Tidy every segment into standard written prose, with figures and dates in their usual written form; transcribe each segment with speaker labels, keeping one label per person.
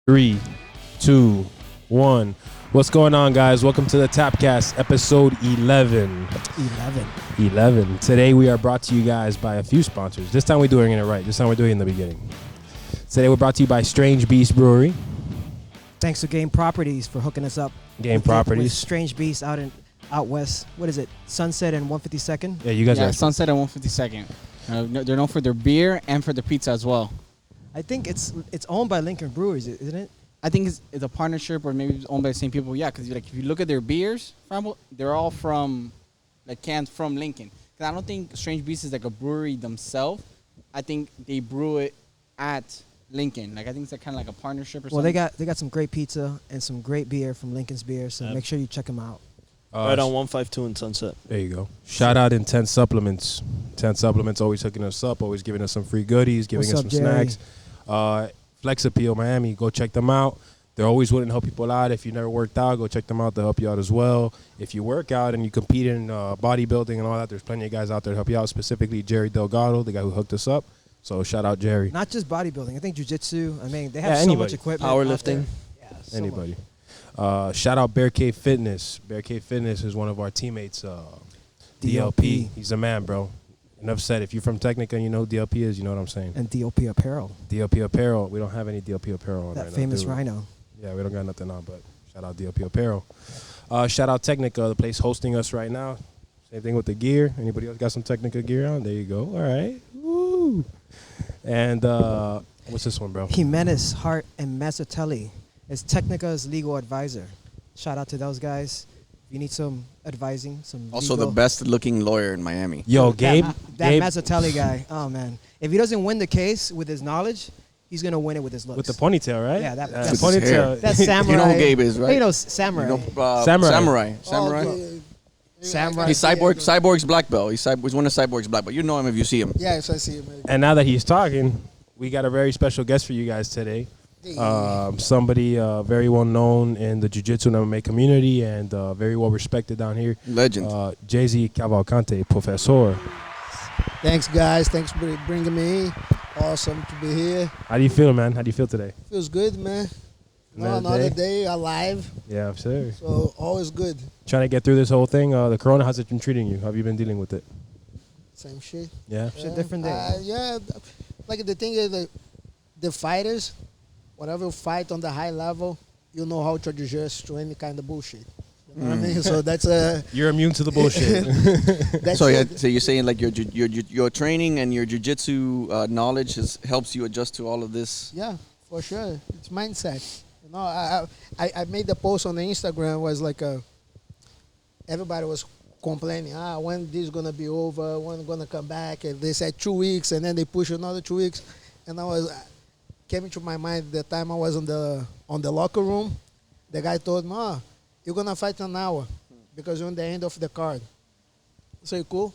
Speaker 1: 3, 2, 1. What's going on, guys? Welcome to the Tapcast, episode 11. 11. Today we are brought to you guys by a few sponsors. This time we're doing it right. This time we're doing it in the beginning. Today we're brought to you by Strange Beast Brewery.
Speaker 2: Thanks to Game Properties for hooking us up.
Speaker 1: Game Properties.
Speaker 2: With Strange Beast out west. What is it? Sunset and 152nd?
Speaker 1: Yeah, you guys are.
Speaker 3: Sunset and 152nd. They're known for their beer and for their pizza as well.
Speaker 2: I think it's owned by Lincoln Breweries, isn't it?
Speaker 3: I think it's a partnership, or maybe it's owned by the same people. Yeah, because if you look at their beers, they're all from cans from Lincoln. Because I don't think Strange Beast is like a brewery themselves. I think they brew it at Lincoln. I think it's kind of like a partnership or something.
Speaker 2: Well, they got some great pizza and some great beer from Lincoln's Beer, so make sure you check them out.
Speaker 4: Right on 152 in Sunset.
Speaker 1: There you go. Shout out Intense Supplements. Intense Supplements always hooking us up, always giving us some free goodies, giving us some snacks. Flex Appeal Miami, go check them out. They're always willing to help people out. If you never worked out, go check them out. They'll help you out as well. If you work out and you compete in bodybuilding and all that, there's plenty of guys out there to help you out, specifically Jerry Delgado, the guy who hooked us up. So shout out Jerry.
Speaker 2: Not just bodybuilding. I think jiu-jitsu. I mean, they have so much equipment.
Speaker 4: Powerlifting.
Speaker 2: Yeah, so
Speaker 1: anybody. Shout out Bear Cave Fitness. Bear Cave Fitness is one of our teammates, DLP. He's a man, bro. Enough said. If you're from Technica and you know who DLP is, you know what I'm saying.
Speaker 2: And DLP Apparel.
Speaker 1: DLP Apparel. We don't have any DLP Apparel on
Speaker 2: that
Speaker 1: right
Speaker 2: famous
Speaker 1: now,
Speaker 2: rhino.
Speaker 1: Yeah, we don't got nothing on, but shout out DLP Apparel. Shout out Technica, the place hosting us right now. Same thing with the gear. Anybody else got some Technica gear on? There you go. All right. Woo. And what's this one, bro?
Speaker 2: Jimenez, Hart, and Mazzatelli is Technica's legal advisor. Shout out to those guys. If you need some advising, some
Speaker 5: also
Speaker 2: legal.
Speaker 5: the best looking lawyer in Miami.
Speaker 1: Yo, Gabe.
Speaker 2: That
Speaker 1: Gabe,
Speaker 2: Mazzatelli guy. Oh, man. If he doesn't win the case with his knowledge, he's going to win it with his looks.
Speaker 1: with the ponytail, right?
Speaker 2: Yeah, that
Speaker 1: the
Speaker 5: With his
Speaker 1: ponytail.
Speaker 5: hair.
Speaker 2: That's Samurai.
Speaker 5: You know who Gabe is, right?
Speaker 2: You know Samurai.
Speaker 5: You know,
Speaker 1: Samurai.
Speaker 5: Samurai.
Speaker 2: Samurai.
Speaker 5: He's Cyborg's black belt. He's one of Cyborg's black belt. You know him if you see him.
Speaker 6: Yes, I see him.
Speaker 1: And now that he's talking, we got a very special guest for you guys today. Somebody very well known in the jiu-jitsu and MMA community and very well respected down here.
Speaker 5: Legend.
Speaker 1: Jz Cavalcante, professor.
Speaker 6: Thanks, guys. Thanks for bringing me. Awesome to be here.
Speaker 1: How do you feel, man? How do you feel today?
Speaker 6: Feels good, man.
Speaker 1: Another
Speaker 6: Day alive.
Speaker 1: Yeah, sure.
Speaker 6: So always good.
Speaker 1: Trying to get through this whole thing. The corona, how's it been treating you? How have you been dealing with it?
Speaker 6: Same shit.
Speaker 1: Yeah.
Speaker 2: It's a different day.
Speaker 6: Yeah. Like the thing is, the fighters, whenever you fight on the high level, you know how to adjust to any kind of bullshit. You know what I mean? So that's
Speaker 1: You're immune to the bullshit.
Speaker 5: So you're saying like your training and your jiu-jitsu knowledge helps you adjust to all of this?
Speaker 6: Yeah, for sure. It's mindset. You know, I made the post on the Instagram was like everybody was complaining, when this is gonna be over, when gonna come back, and they said 2 weeks, and then they push another 2 weeks, and came into my mind the time I was on the locker room. The guy told me, you're gonna fight an hour because you're on the end of the card. So cool,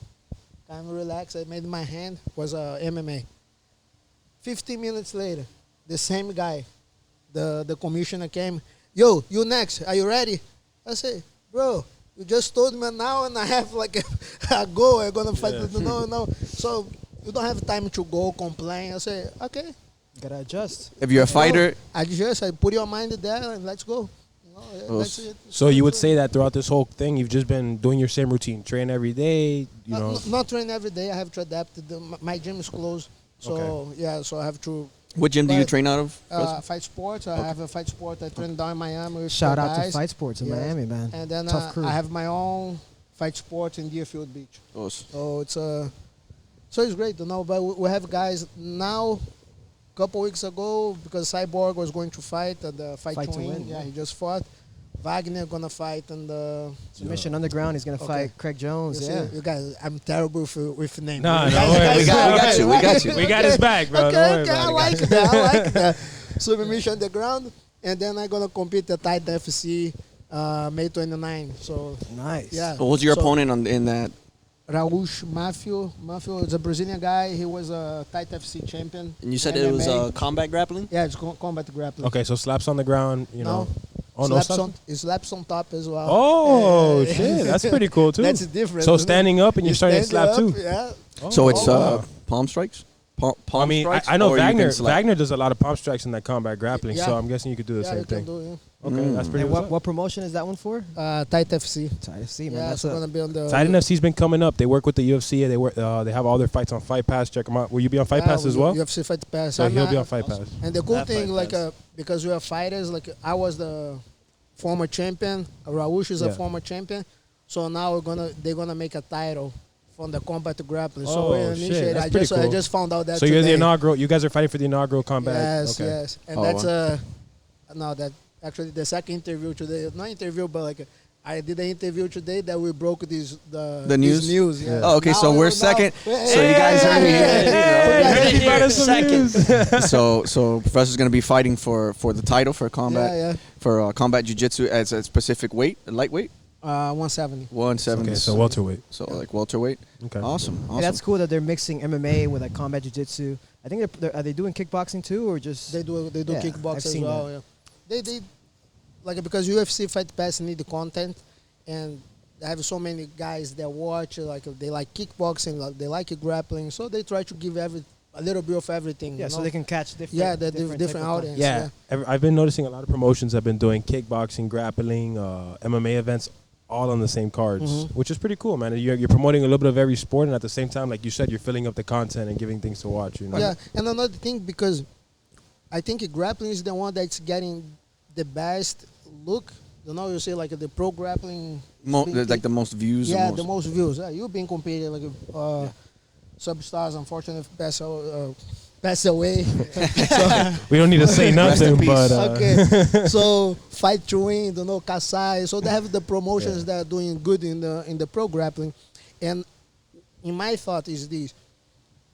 Speaker 6: kind of relaxed. I made my hand was MMA. 15 minutes later, the same guy, the commissioner came. Yo, you next? Are you ready? I say, bro, you just told me an hour and a half like a go. I'm gonna fight. Yeah. No. So you don't have time to go complain. I say, okay.
Speaker 2: Gotta adjust.
Speaker 5: If you're a fighter,
Speaker 6: I put your mind there and let's go. That's it.
Speaker 1: So you would say that throughout this whole thing, you've just been doing your same routine, train every day, you know?
Speaker 6: Not train every day. I have to adapt. My gym is closed, so
Speaker 1: okay.
Speaker 6: So I have to.
Speaker 5: What gym do you train out of?
Speaker 6: Fight Sports. I have a Fight Sport. I train down in Miami.
Speaker 2: Shout out to Fight Sports in Miami, man.
Speaker 6: And then
Speaker 2: Tough crew.
Speaker 6: I have my own Fight Sport in Deerfield Beach.
Speaker 5: Awesome.
Speaker 6: So it's great, But we have guys now. Couple weeks ago, because Cyborg was going to fight at the Fight to Win. Yeah, he just fought. Wagner gonna fight and the
Speaker 2: Submission Underground. He's gonna fight Craig Jones.
Speaker 6: You guys, I'm terrible with names.
Speaker 1: No,
Speaker 5: we got you.
Speaker 1: We got his back, bro.
Speaker 6: Okay, I like that. Submission Underground, and then I'm gonna compete at Titan FC May 29. So
Speaker 2: nice.
Speaker 6: Yeah.
Speaker 5: What was your opponent in that?
Speaker 6: Raul Mafio. Mafio is a Brazilian guy. He was a Titan FC champion.
Speaker 4: And you said it was combat grappling?
Speaker 6: Yeah, it's combat grappling.
Speaker 1: Okay, so slaps on the ground, you know.
Speaker 6: Oh, slaps on top as well.
Speaker 1: Oh, shit. That's pretty cool, too.
Speaker 6: That's different.
Speaker 1: So standing up and you're starting to slap, too.
Speaker 6: Yeah.
Speaker 5: So it's palm strikes? palm strikes?
Speaker 1: I know
Speaker 5: or you can
Speaker 1: Wagner.
Speaker 5: select?
Speaker 1: Wagner does a lot of palm strikes in that combat grappling,
Speaker 6: Yeah.
Speaker 1: so I'm guessing you could do the
Speaker 6: Yeah,
Speaker 1: same
Speaker 6: you can
Speaker 1: thing.
Speaker 6: do it.
Speaker 1: Okay, that's pretty.
Speaker 2: And
Speaker 1: what's up.
Speaker 2: what promotion is that one for?
Speaker 6: Tight FC.
Speaker 2: Tight FC, man.
Speaker 6: Yeah,
Speaker 2: That's
Speaker 6: it's gonna be on the.
Speaker 1: Titan FC's been coming up. They work with the UFC. They work. They have all their fights on Fight Pass. Check them out. Will you be on Fight Pass as well?
Speaker 6: UFC Fight Pass.
Speaker 1: So he'll be on Fight Pass.
Speaker 6: And the cool
Speaker 4: That
Speaker 6: thing,
Speaker 4: Fight
Speaker 6: like,
Speaker 4: Pass.
Speaker 6: because we are fighters, like I was the former champion. Raush is
Speaker 1: Yeah.
Speaker 6: a former champion. So now they're gonna make a title from the combat to grappling.
Speaker 1: Oh,
Speaker 6: So we're
Speaker 1: shit.
Speaker 6: initiated.
Speaker 1: That's
Speaker 6: I
Speaker 1: pretty
Speaker 6: I
Speaker 1: cool.
Speaker 6: just found out that.
Speaker 1: So you're the
Speaker 6: today.
Speaker 1: inaugural. You guys are fighting for the inaugural combat.
Speaker 6: Yes,
Speaker 1: Okay.
Speaker 6: yes, and
Speaker 5: Oh,
Speaker 6: that's
Speaker 5: wow.
Speaker 6: no, that actually the second interview today. Not interview, but like I did an interview today that we broke the
Speaker 5: news?
Speaker 6: news. Yeah.
Speaker 5: Oh, okay, so we're second. So you guys heard me here.
Speaker 4: Second.
Speaker 5: So Professor's going to be fighting for the title for combat
Speaker 6: Yeah,
Speaker 5: for combat jiu-jitsu as a specific weight, lightweight,
Speaker 6: 170.
Speaker 5: 170.
Speaker 1: Okay, so welterweight.
Speaker 5: So like welterweight.
Speaker 1: Okay.
Speaker 5: Awesome.
Speaker 2: Hey, that's cool that they're mixing MMA with like combat jiu-jitsu. I think are they doing kickboxing too, or just
Speaker 6: They do
Speaker 2: Yeah,
Speaker 6: kickbox
Speaker 2: I've
Speaker 6: as
Speaker 2: seen
Speaker 6: well.
Speaker 2: that.
Speaker 6: Yeah. They like because UFC Fight Pass need the content, and I have so many guys that watch like they like kickboxing, like they like grappling, so they try to give a little bit of everything.
Speaker 2: yeah,
Speaker 6: you
Speaker 2: so
Speaker 6: know?
Speaker 2: they can catch different
Speaker 6: the
Speaker 2: type
Speaker 6: different
Speaker 2: of
Speaker 6: audience.
Speaker 1: Yeah, I've been noticing a lot of promotions have been doing kickboxing, grappling, MMA events, all on the same cards, which is pretty cool, man. You're promoting a little bit of every sport, and at the same time, like you said, you're filling up the content and giving things to watch. You know?
Speaker 6: Yeah, and another thing, because I think grappling is the one that's getting the best look. You know, you say like the pro grappling.
Speaker 5: like the most views.
Speaker 6: Yeah, the most views. You've been competing like Substars, unfortunately, passed away. So,
Speaker 1: We don't need to say nothing,
Speaker 5: peace.
Speaker 1: but
Speaker 6: okay, so Fight to Win, you know, Kasai. So they have the promotions that are doing good in the pro grappling, and in my thought is this,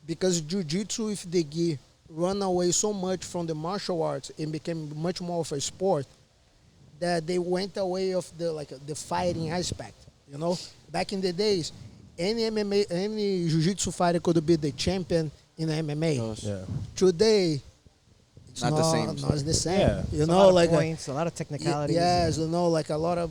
Speaker 6: because jiu-jitsu, if they gi run away so much from the martial arts and became much more of a sport, that they went away of the fighting aspect. You know, back in the days, any MMA, any jiu-jitsu fighter could be the champion in MMA.
Speaker 1: yeah.
Speaker 6: Today, it's
Speaker 5: Not the same.
Speaker 6: No, it's the same.
Speaker 1: Yeah.
Speaker 6: You
Speaker 2: It's a
Speaker 6: know,
Speaker 2: lot of
Speaker 6: like
Speaker 2: points, a lot of technicalities.
Speaker 6: yes, you know, like a lot of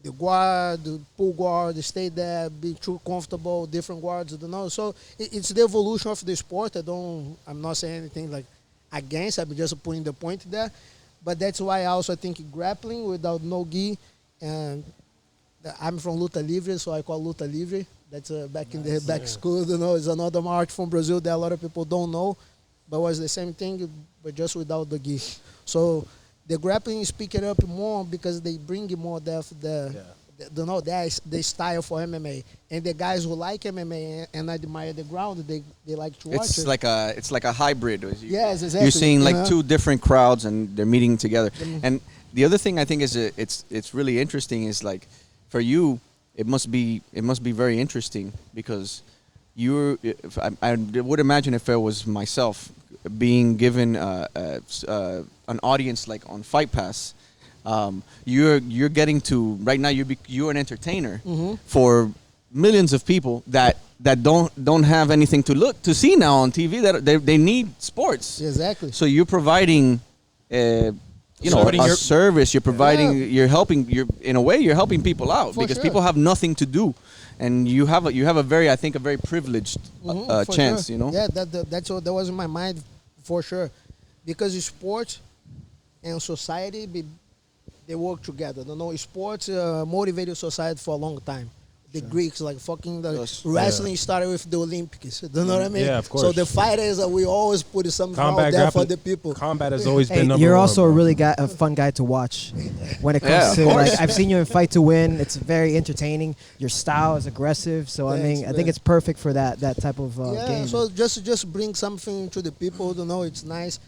Speaker 6: the guard, the pull guard, they stay there, be too comfortable, different guards, you know. So it's the evolution of the sport. I'm not saying anything like against. I'm just putting the point there. But that's why I also think grappling without no gi, and I'm from Luta Livre, so I call Luta Livre. That's back in the back school, you know. It's another art from Brazil that a lot of people don't know, but was the same thing, but just without the gi. So the grappling is picking up more because they bring more depth the style for MMA, and the guys who like MMA and admire the ground, they like to watch
Speaker 5: It's
Speaker 6: it.
Speaker 5: it's like a hybrid.
Speaker 6: Yes, exactly.
Speaker 5: You're seeing like
Speaker 6: Uh-huh.
Speaker 5: two different crowds and they're meeting together. And the other thing I think is it's really interesting is like for you it must be very interesting because I would imagine if it was myself being given an audience like on Fight Pass. You're getting to right now. You're an entertainer for millions of people that don't have anything to see now on TV. That they need sports.
Speaker 6: Exactly.
Speaker 5: So you're providing,
Speaker 1: Supporting
Speaker 5: a
Speaker 1: your-
Speaker 5: service. You're providing.
Speaker 6: Yeah.
Speaker 5: You're helping. In a way, you're helping people out
Speaker 6: For
Speaker 5: because
Speaker 6: sure.
Speaker 5: people have nothing to do, and you have a very privileged
Speaker 6: For
Speaker 5: chance.
Speaker 6: sure.
Speaker 5: You know.
Speaker 6: Yeah, that's what that was in my mind for sure, because sports and society they work together. You know, sports motivated society for a long time. The Greeks, like fucking
Speaker 5: Yes.
Speaker 6: wrestling started with the Olympics. You know what I mean?
Speaker 1: Yeah, of
Speaker 6: So
Speaker 1: course.
Speaker 6: the fighters, we always put something
Speaker 1: Combat
Speaker 6: out there for
Speaker 1: grappling-
Speaker 6: the people.
Speaker 1: Combat has always
Speaker 2: Hey,
Speaker 1: been number
Speaker 2: you're
Speaker 1: one.
Speaker 2: also
Speaker 1: bro.
Speaker 2: a really a fun guy to watch when it comes
Speaker 5: Yeah, of
Speaker 2: to
Speaker 5: course.
Speaker 2: like I've seen you in Fight to Win. It's very entertaining. Your style is aggressive, so I
Speaker 6: Thanks,
Speaker 2: mean I think
Speaker 6: man.
Speaker 2: it's perfect for that type of
Speaker 6: Yeah,
Speaker 2: game.
Speaker 6: so just bring something to the people. You know, it's nice.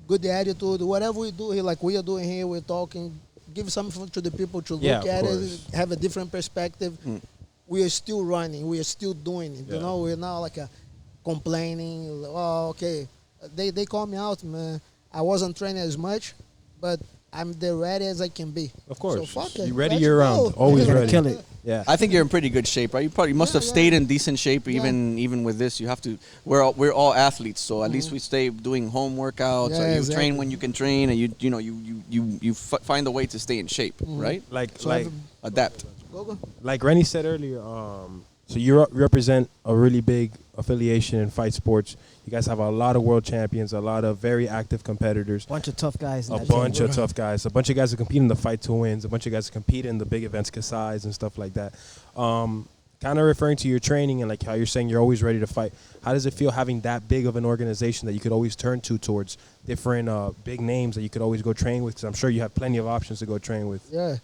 Speaker 6: Good attitude. Whatever we do here, like we are doing here, we're talking. Give something to the people to look
Speaker 1: Yeah, of
Speaker 6: at it,
Speaker 1: course.
Speaker 6: have a different perspective. We are still running. We are still doing it.
Speaker 1: Yeah.
Speaker 6: You know, we're not like complaining. Oh, okay. They call me out, man. I wasn't training as much, but I'm the ready as I can be.
Speaker 1: Of course.
Speaker 6: So fuck it.
Speaker 1: You ready
Speaker 6: Let's
Speaker 1: year
Speaker 6: go.
Speaker 1: round. Always
Speaker 2: You're gonna
Speaker 1: ready.
Speaker 2: kill it.
Speaker 1: Yeah.
Speaker 5: I think you're in pretty good shape, right? You probably must have
Speaker 6: Yeah.
Speaker 5: stayed in decent shape
Speaker 6: Yeah.
Speaker 5: even with this. You have to. We're all athletes, so at least we stay doing home workouts.
Speaker 6: Yeah,
Speaker 5: or you
Speaker 6: exactly.
Speaker 5: train when you can train, and you find a way to stay in shape, right?
Speaker 1: Like
Speaker 6: So
Speaker 1: like
Speaker 6: I've-
Speaker 5: Adapt.
Speaker 6: Go.
Speaker 1: like Rennie said earlier, So you represent a really big affiliation in fight sports. You guys have a lot of world champions, a lot of very active competitors.
Speaker 2: Bunch of tough guys.
Speaker 1: A bunch of tough guys. A bunch of guys that compete in the fight to wins. A bunch of guys that compete in the big events, Kasai's and stuff like that. Kind of referring to your training and like how you're saying you're always ready to fight. How does it feel having that big of an organization that you could always turn to towards different big names that you could always go train with? Because I'm sure you have plenty of options to go train with.
Speaker 6: Yeah,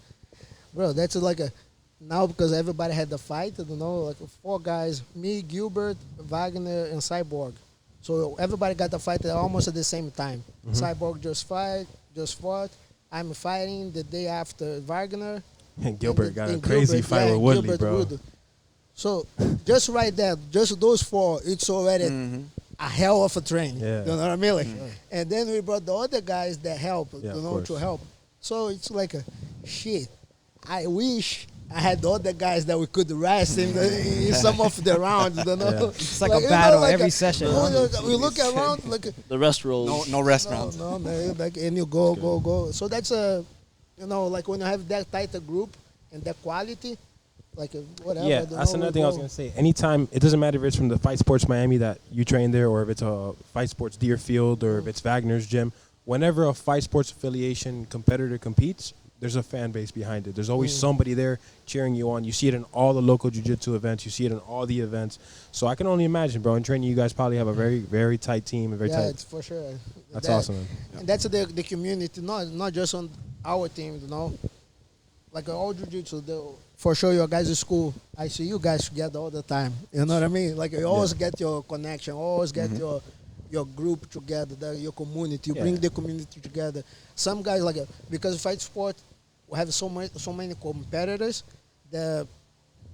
Speaker 6: bro, that's like a now because everybody had the fight. You know, like 4 guys: me, Gilbert, Wagner, and Cyborg. So everybody got the fight almost at the same time. Cyborg just fought. I'm fighting the day after Wagner.
Speaker 1: And Gilbert got a crazy fight with Woodley, bro.
Speaker 6: So just right there, just those 4, it's already a hell of a train.
Speaker 1: Yeah.
Speaker 6: You know what I mean? Like, and then we brought the other guys that help, to help. So it's like a shit. I wish I had the other guys that we could rest in some of the rounds. You know?
Speaker 2: Yeah. It's like a battle every session.
Speaker 6: We look around like
Speaker 4: the rest rolls.
Speaker 5: No rest rounds.
Speaker 6: No, man. Like, and you go. So that's like when you have that tighter group and that quality, like whatever.
Speaker 1: Yeah, that's another thing I was gonna say. Anytime, it doesn't matter if it's from the Fight Sports Miami that you train there, or if it's a Fight Sports Deerfield, or if it's Wagner's gym. Whenever a Fight Sports affiliation competitor competes, there's a fan base behind it. There's always somebody there cheering you on. You see it in all the local jiu-jitsu events. You see it in all the events. So I can only imagine, bro, in training you guys probably have a very, very tight team.
Speaker 6: It's for sure.
Speaker 1: That's awesome, man.
Speaker 6: And that's the community, not just on our team, you know. Like all jiu-jitsu, for sure your guys' school, I see you guys together all the time. You know what I mean? Like you always get your connection, always get your group together, your community. You bring the community together. Some guys because fight sport, we have so many competitors that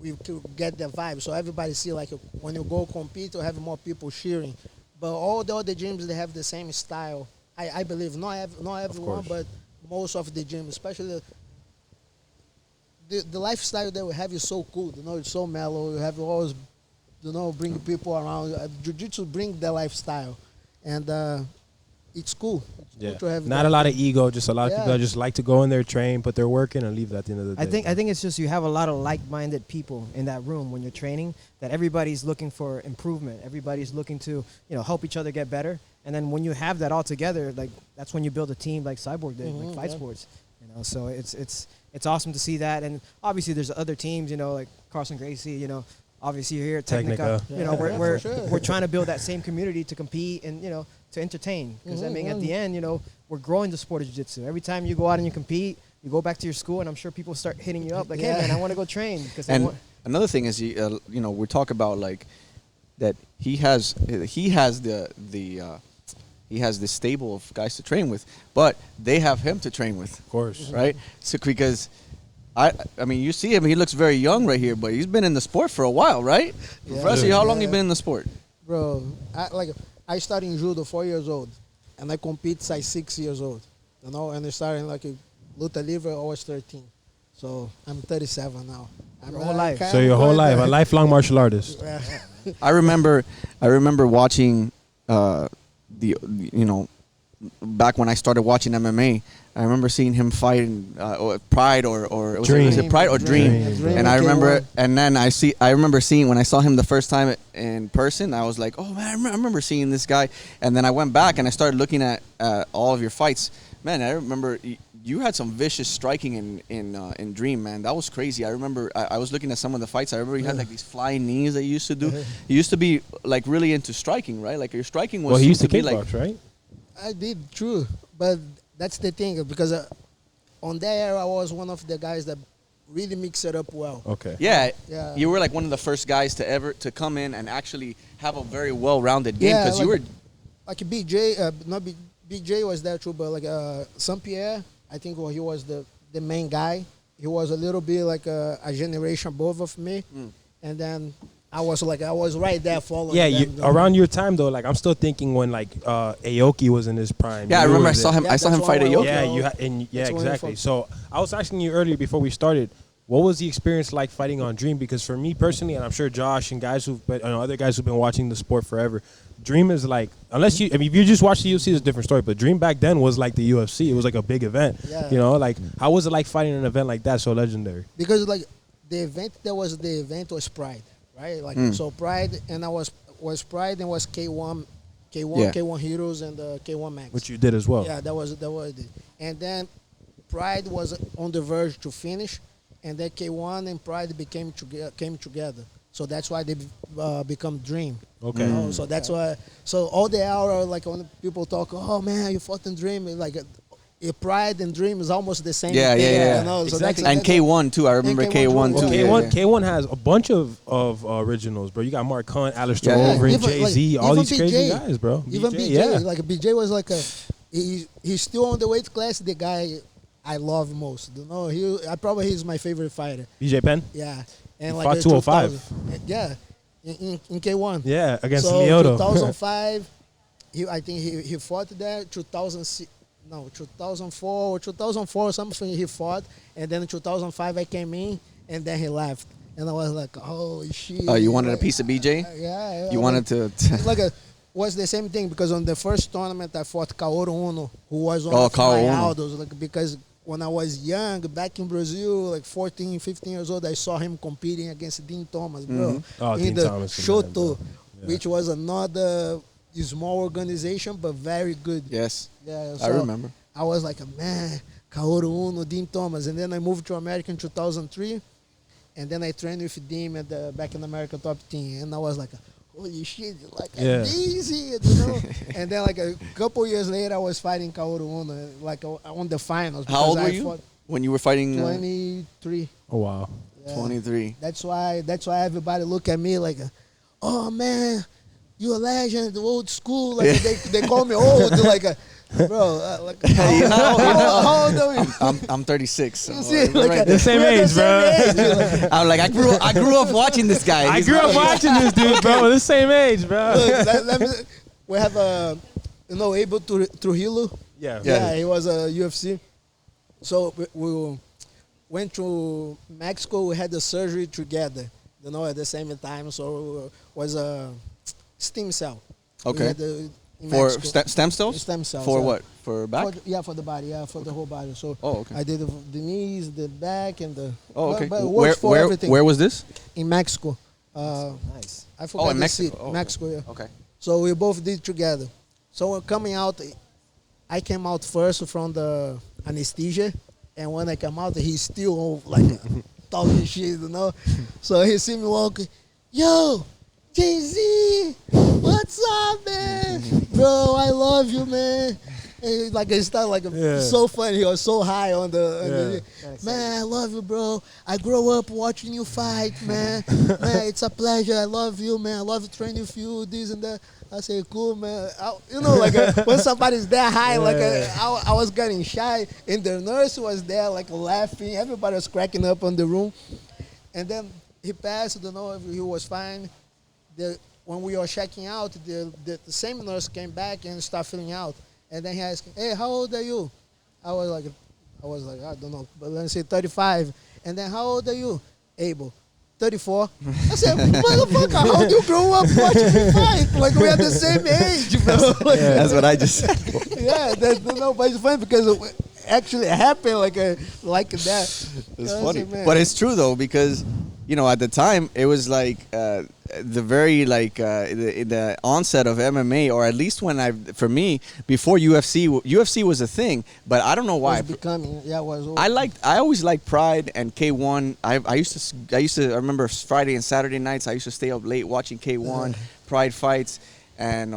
Speaker 6: we get the vibe. So everybody see like when you go compete, you have more people cheering. But all the other gyms, they have the same style. I believe not everyone, but most of the gyms, especially the lifestyle that we have is so cool. You know, it's so mellow. You have always, bring people around. Jiu-jitsu bring the lifestyle, and it's cool. It's cool to have
Speaker 1: not a lot of ego, just a lot of people that just like to go in there, train, put their work in, and leave at the end of the day.
Speaker 2: I think it's just you have a lot of like-minded people in that room when you're training. That everybody's looking for improvement. Everybody's looking to help each other get better. And then when you have that all together, like that's when you build a team like Cyborg did, like Fight Sports. So it's awesome to see that. And obviously there's other teams, like Carson Gracie, obviously you're here at Technica. We're trying to build that same community to compete and, to entertain. Because I mean, at the end, we're growing the sport of jiu-jitsu. Every time you go out and you compete, you go back to your school, and I'm sure people start hitting you up like, hey, man, I want to go train.
Speaker 5: Another thing is, we talk about like that he has the stable of guys to train with, but they have him to train with.
Speaker 1: Of course.
Speaker 5: Right? So because I mean, you see him, he looks very young right here, but he's been in the sport for a while, right?
Speaker 6: Yeah.
Speaker 5: Professor, how long you been in the sport?
Speaker 6: Bro, I started in judo 4 years old, and I compete size 6 years old, and I started like a luta livre, I was 13. So I'm 37 now.
Speaker 2: Your whole life.
Speaker 1: So your whole life, a lifelong martial artist.
Speaker 5: I remember watching back when I started watching MMA, I remember seeing him fight in Pride or was it Pride or Dream? And I remember, and then I remember seeing when I saw him the first time in person, I was like, oh man, I remember seeing this guy. And then I went back and I started looking at all of your fights. Man, I remember you had some vicious striking in Dream, man. That was crazy. I remember I was looking at some of the fights. I remember you had like these flying knees that you used to do. You used to be like really into striking, right? Like your striking was.
Speaker 1: Well, he used to
Speaker 5: kickbox,
Speaker 1: like, right?
Speaker 6: I did, true. But that's the thing, because on that era, I was one of the guys that really mixed it up well.
Speaker 1: Okay.
Speaker 5: Yeah. You were like one of the first guys to come in and actually have a very well-rounded game, because you were
Speaker 6: like BJ. BJ was there too, but like Saint Pierre, I think he was the main guy. He was a little bit like a generation above of me, and then I was right there following.
Speaker 1: Yeah, around your time though, like I'm still thinking when like Aoki was in his prime.
Speaker 5: Yeah, I remember I saw him fight Aoki.
Speaker 1: Yeah, exactly. So I was asking you earlier before we started, what was the experience like fighting on Dream? Because for me personally, and I'm sure Josh and other guys who've been watching the sport forever, Dream is like, if you just watch the UFC, it's a different story. But Dream back then was like the UFC. It was like a big event.
Speaker 6: Yeah.
Speaker 1: Like how was it like fighting an event like that so legendary?
Speaker 6: Because like the event was Pride. right? Like
Speaker 5: Mm.
Speaker 6: so, Pride, and I was Pride and was K1,
Speaker 5: Yeah.
Speaker 6: K1 Heroes and the K1 Max.
Speaker 1: Which you did as well.
Speaker 6: Yeah, that was it. And then Pride was on the verge to finish, and then K1 and Pride came together. So that's why they become Dream.
Speaker 1: Okay.
Speaker 6: You know? So that's why. So all the hour, like when people talk, oh man, you fought in Dream, like Pride and Dream is almost the same.
Speaker 5: Yeah,
Speaker 6: thing,
Speaker 5: yeah, yeah.
Speaker 6: You know? So
Speaker 1: Exactly.
Speaker 6: that's
Speaker 5: And K1 too. I remember K1
Speaker 6: Well,
Speaker 5: too.
Speaker 1: Well,
Speaker 5: Yeah,
Speaker 1: K1
Speaker 5: yeah.
Speaker 1: K1 has a bunch of originals, bro. You got Mark Hunt, Alistair
Speaker 5: Yeah.
Speaker 1: Overeem,
Speaker 6: Even, like,
Speaker 1: Jay-Z, all
Speaker 6: even
Speaker 1: these crazy
Speaker 6: BJ.
Speaker 1: guys, bro.
Speaker 6: Even BJ,
Speaker 1: yeah.
Speaker 6: like BJ was like he's still on the weight class. The guy I love most. You know, he's my favorite fighter.
Speaker 1: BJ Penn?
Speaker 6: Yeah, and
Speaker 1: He
Speaker 6: like
Speaker 1: fought 205.
Speaker 6: 2000 Yeah, in K1.
Speaker 1: Yeah, against
Speaker 6: So
Speaker 1: Lyoto.
Speaker 6: 2005, I think he fought there. 2004 or 2004 something he fought, and then in 2005 I came in, and then he left, and I was like, holy shit.
Speaker 5: Oh, you wanted a piece of BJ?
Speaker 6: Yeah.
Speaker 5: You wanted to.
Speaker 6: Like was the same thing because on the first tournament I fought Kaoru Uno, who was one
Speaker 5: Oh,
Speaker 6: of
Speaker 5: Kaoru
Speaker 6: my
Speaker 5: Uno.
Speaker 6: idols. Like because when I was young, back in Brazil, like 14, 15 years old, I saw him competing against Dean Thomas, bro,
Speaker 1: Oh,
Speaker 6: in
Speaker 1: Dean
Speaker 6: the
Speaker 1: Thomas is the man,
Speaker 6: Shoto,
Speaker 1: bro. Yeah.
Speaker 6: which was another small organization but very good.
Speaker 5: Yes,
Speaker 6: Yeah,
Speaker 5: I remember.
Speaker 6: I was like, man, Kaoru Uno, Dean Thomas, and then I moved to America in 2003, and then I trained with Dean at the back in America top team, and I was like, holy shit, like
Speaker 1: Yeah.
Speaker 6: amazing, you know. And then like a couple years later, I was fighting Kaoru Uno, like on the finals.
Speaker 5: How old
Speaker 6: because
Speaker 5: were
Speaker 6: I
Speaker 5: you
Speaker 6: fought
Speaker 5: when you were fighting?
Speaker 6: 23.
Speaker 1: Oh, wow.
Speaker 6: Yeah.
Speaker 5: 23.
Speaker 6: That's why everybody look at me like, oh man, you a legend, the old school. Like they call me old, like, bro. Like, how old are you?
Speaker 5: I'm 36. So
Speaker 6: You see, like,
Speaker 5: right
Speaker 1: The same
Speaker 6: we're
Speaker 1: age, bro.
Speaker 6: Like,
Speaker 5: I'm like, I grew up watching this guy.
Speaker 1: I
Speaker 5: He's
Speaker 1: grew up
Speaker 5: my-
Speaker 1: watching this dude, bro. We're the same age, bro.
Speaker 6: look, we have Abel Trujillo.
Speaker 1: Yeah.
Speaker 6: Yeah, he was a UFC. So we went to Mexico. We had the surgery together, you know, at the same time. So it was a stem cell. We
Speaker 5: Okay.
Speaker 6: had in
Speaker 5: For
Speaker 6: Mexico.
Speaker 5: stem cells?
Speaker 6: Stem cells.
Speaker 5: For
Speaker 6: yeah.
Speaker 5: what? For back?
Speaker 6: For the body, for the whole body. So
Speaker 5: Oh, okay.
Speaker 6: I did the knees, the back, and the.
Speaker 5: Oh, okay.
Speaker 6: But it works for everything.
Speaker 5: Where was this?
Speaker 6: In Mexico.
Speaker 2: Nice.
Speaker 6: I forgot
Speaker 5: in
Speaker 6: the
Speaker 5: Mexico.
Speaker 6: city.
Speaker 5: Oh, okay.
Speaker 6: Mexico, yeah.
Speaker 5: Okay.
Speaker 6: So we both did together. So when coming out, I came out first from the anesthesia, and when I come out, he's still like talking shit, you know. So he see me walking, yo, Jz, what's up, man? Bro, I love you, man. And like it started like so funny. He was so high on the man. I love you, bro. I grew up watching you fight, man. Man, it's a pleasure. I love you, man. I love training with you. This and that. I say, cool, man. When somebody's that high, I was getting shy, and the nurse was there, like laughing. Everybody was cracking up on the room, and then he passed. I don't know if he was fine. When we were checking out, the same nurse came back and started filling out. And then he asked, hey, how old are you? I was like, I don't know, but let's say 35. And then how old are you? Abel. 34. I said, motherfucker, how do you grow up watching me fight? Like, we are the same age, bro. Like,
Speaker 5: That's what I just said.
Speaker 6: yeah, but it's funny because it actually happened like that.
Speaker 5: It's funny. But it's true, though, because, at the time, it was like the very, the onset of MMA, or at least for me, before UFC was a thing, but I don't know why. I always liked Pride and K1. I remember Friday and Saturday nights, I used to stay up late watching K1, Pride fights, and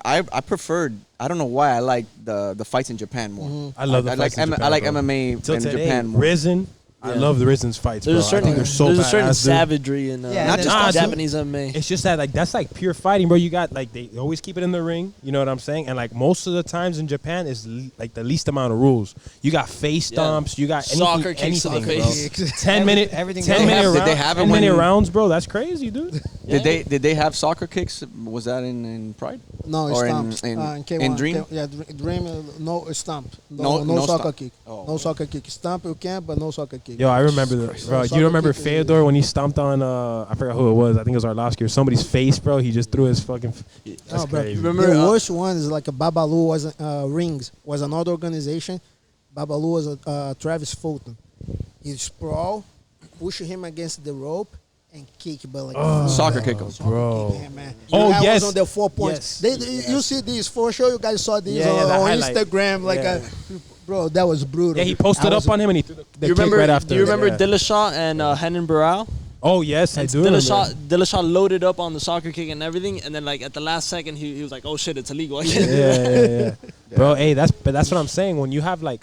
Speaker 5: I preferred, I don't know why, I like the fights in Japan more.
Speaker 6: Mm-hmm.
Speaker 1: I love the fights in Japan,
Speaker 5: I like
Speaker 1: bro.
Speaker 5: MMA
Speaker 1: Till
Speaker 5: in
Speaker 1: today,
Speaker 5: Japan more.
Speaker 1: Risen. I love the Risen's fights,
Speaker 4: There's
Speaker 1: bro.
Speaker 4: a certain,
Speaker 1: I think they're so
Speaker 4: there's a certain
Speaker 1: badass, dude.
Speaker 4: savagery in
Speaker 2: Yeah,
Speaker 4: not
Speaker 2: and
Speaker 4: just
Speaker 1: then-
Speaker 4: Japanese MMA.
Speaker 1: It's just that that's pure fighting, bro. You got they always keep it in the ring. You know what I'm saying? And most of the times in Japan is the least amount of rules. You got face
Speaker 4: Yeah.
Speaker 1: stomps. You got
Speaker 4: Soccer
Speaker 1: anything,
Speaker 4: kicks to the
Speaker 1: bro.
Speaker 4: face.
Speaker 1: 10 minute,
Speaker 2: Everything
Speaker 1: 10
Speaker 2: goes.
Speaker 1: minute
Speaker 5: Did
Speaker 1: rounds.
Speaker 5: they have it
Speaker 1: 10 minute
Speaker 5: when-
Speaker 1: rounds, bro. That's crazy, dude.
Speaker 5: Did they have soccer kicks? Was that in Pride?
Speaker 6: No, it's
Speaker 5: Or
Speaker 6: stomps.
Speaker 5: in
Speaker 6: K1,
Speaker 5: Dream?
Speaker 6: Dream, no stomp.
Speaker 5: No
Speaker 6: No soccer
Speaker 5: stomp.
Speaker 6: kick.
Speaker 5: Oh,
Speaker 6: No
Speaker 5: okay.
Speaker 6: soccer kick. Stomp you can, but no soccer kick.
Speaker 1: Yo, I remember bro. Do
Speaker 6: Soccer
Speaker 1: you remember
Speaker 6: kick is-
Speaker 1: Fedor when he stomped on I forgot who it was. I think it was Arlovsky or somebody's face, bro. He just threw his fucking. That's
Speaker 6: No, bro.
Speaker 1: crazy.
Speaker 4: Remember-
Speaker 6: The worst one is like a Babalu was Rings was another organization. Babalu was Travis Fulton. He sprawl, push him against the rope, and kick, but like
Speaker 5: Soccer kick 'em.
Speaker 1: bro.
Speaker 6: Yeah, man.
Speaker 1: Oh,
Speaker 6: The guy
Speaker 1: yes.
Speaker 6: was on the 4 points.
Speaker 1: Yes.
Speaker 6: You see these for sure. You guys saw these
Speaker 1: Yeah, yeah, the
Speaker 6: on
Speaker 1: highlight.
Speaker 6: Instagram. Like,
Speaker 1: Yeah.
Speaker 6: bro, that was brutal.
Speaker 1: Yeah, he posted
Speaker 6: I
Speaker 1: up
Speaker 6: was-
Speaker 1: on him and he threw the
Speaker 4: You
Speaker 1: kick
Speaker 4: remember?
Speaker 1: right after.
Speaker 4: Do you remember
Speaker 1: Yeah.
Speaker 4: Dillashaw and Henan Barao?
Speaker 1: Oh yes, I
Speaker 4: And
Speaker 1: do. remember.
Speaker 4: Dillashaw loaded up on the soccer kick and everything, and then like at the last second, he was like, "Oh shit, it's illegal."
Speaker 1: Yeah. Bro, hey, that's what I'm saying. When you have like,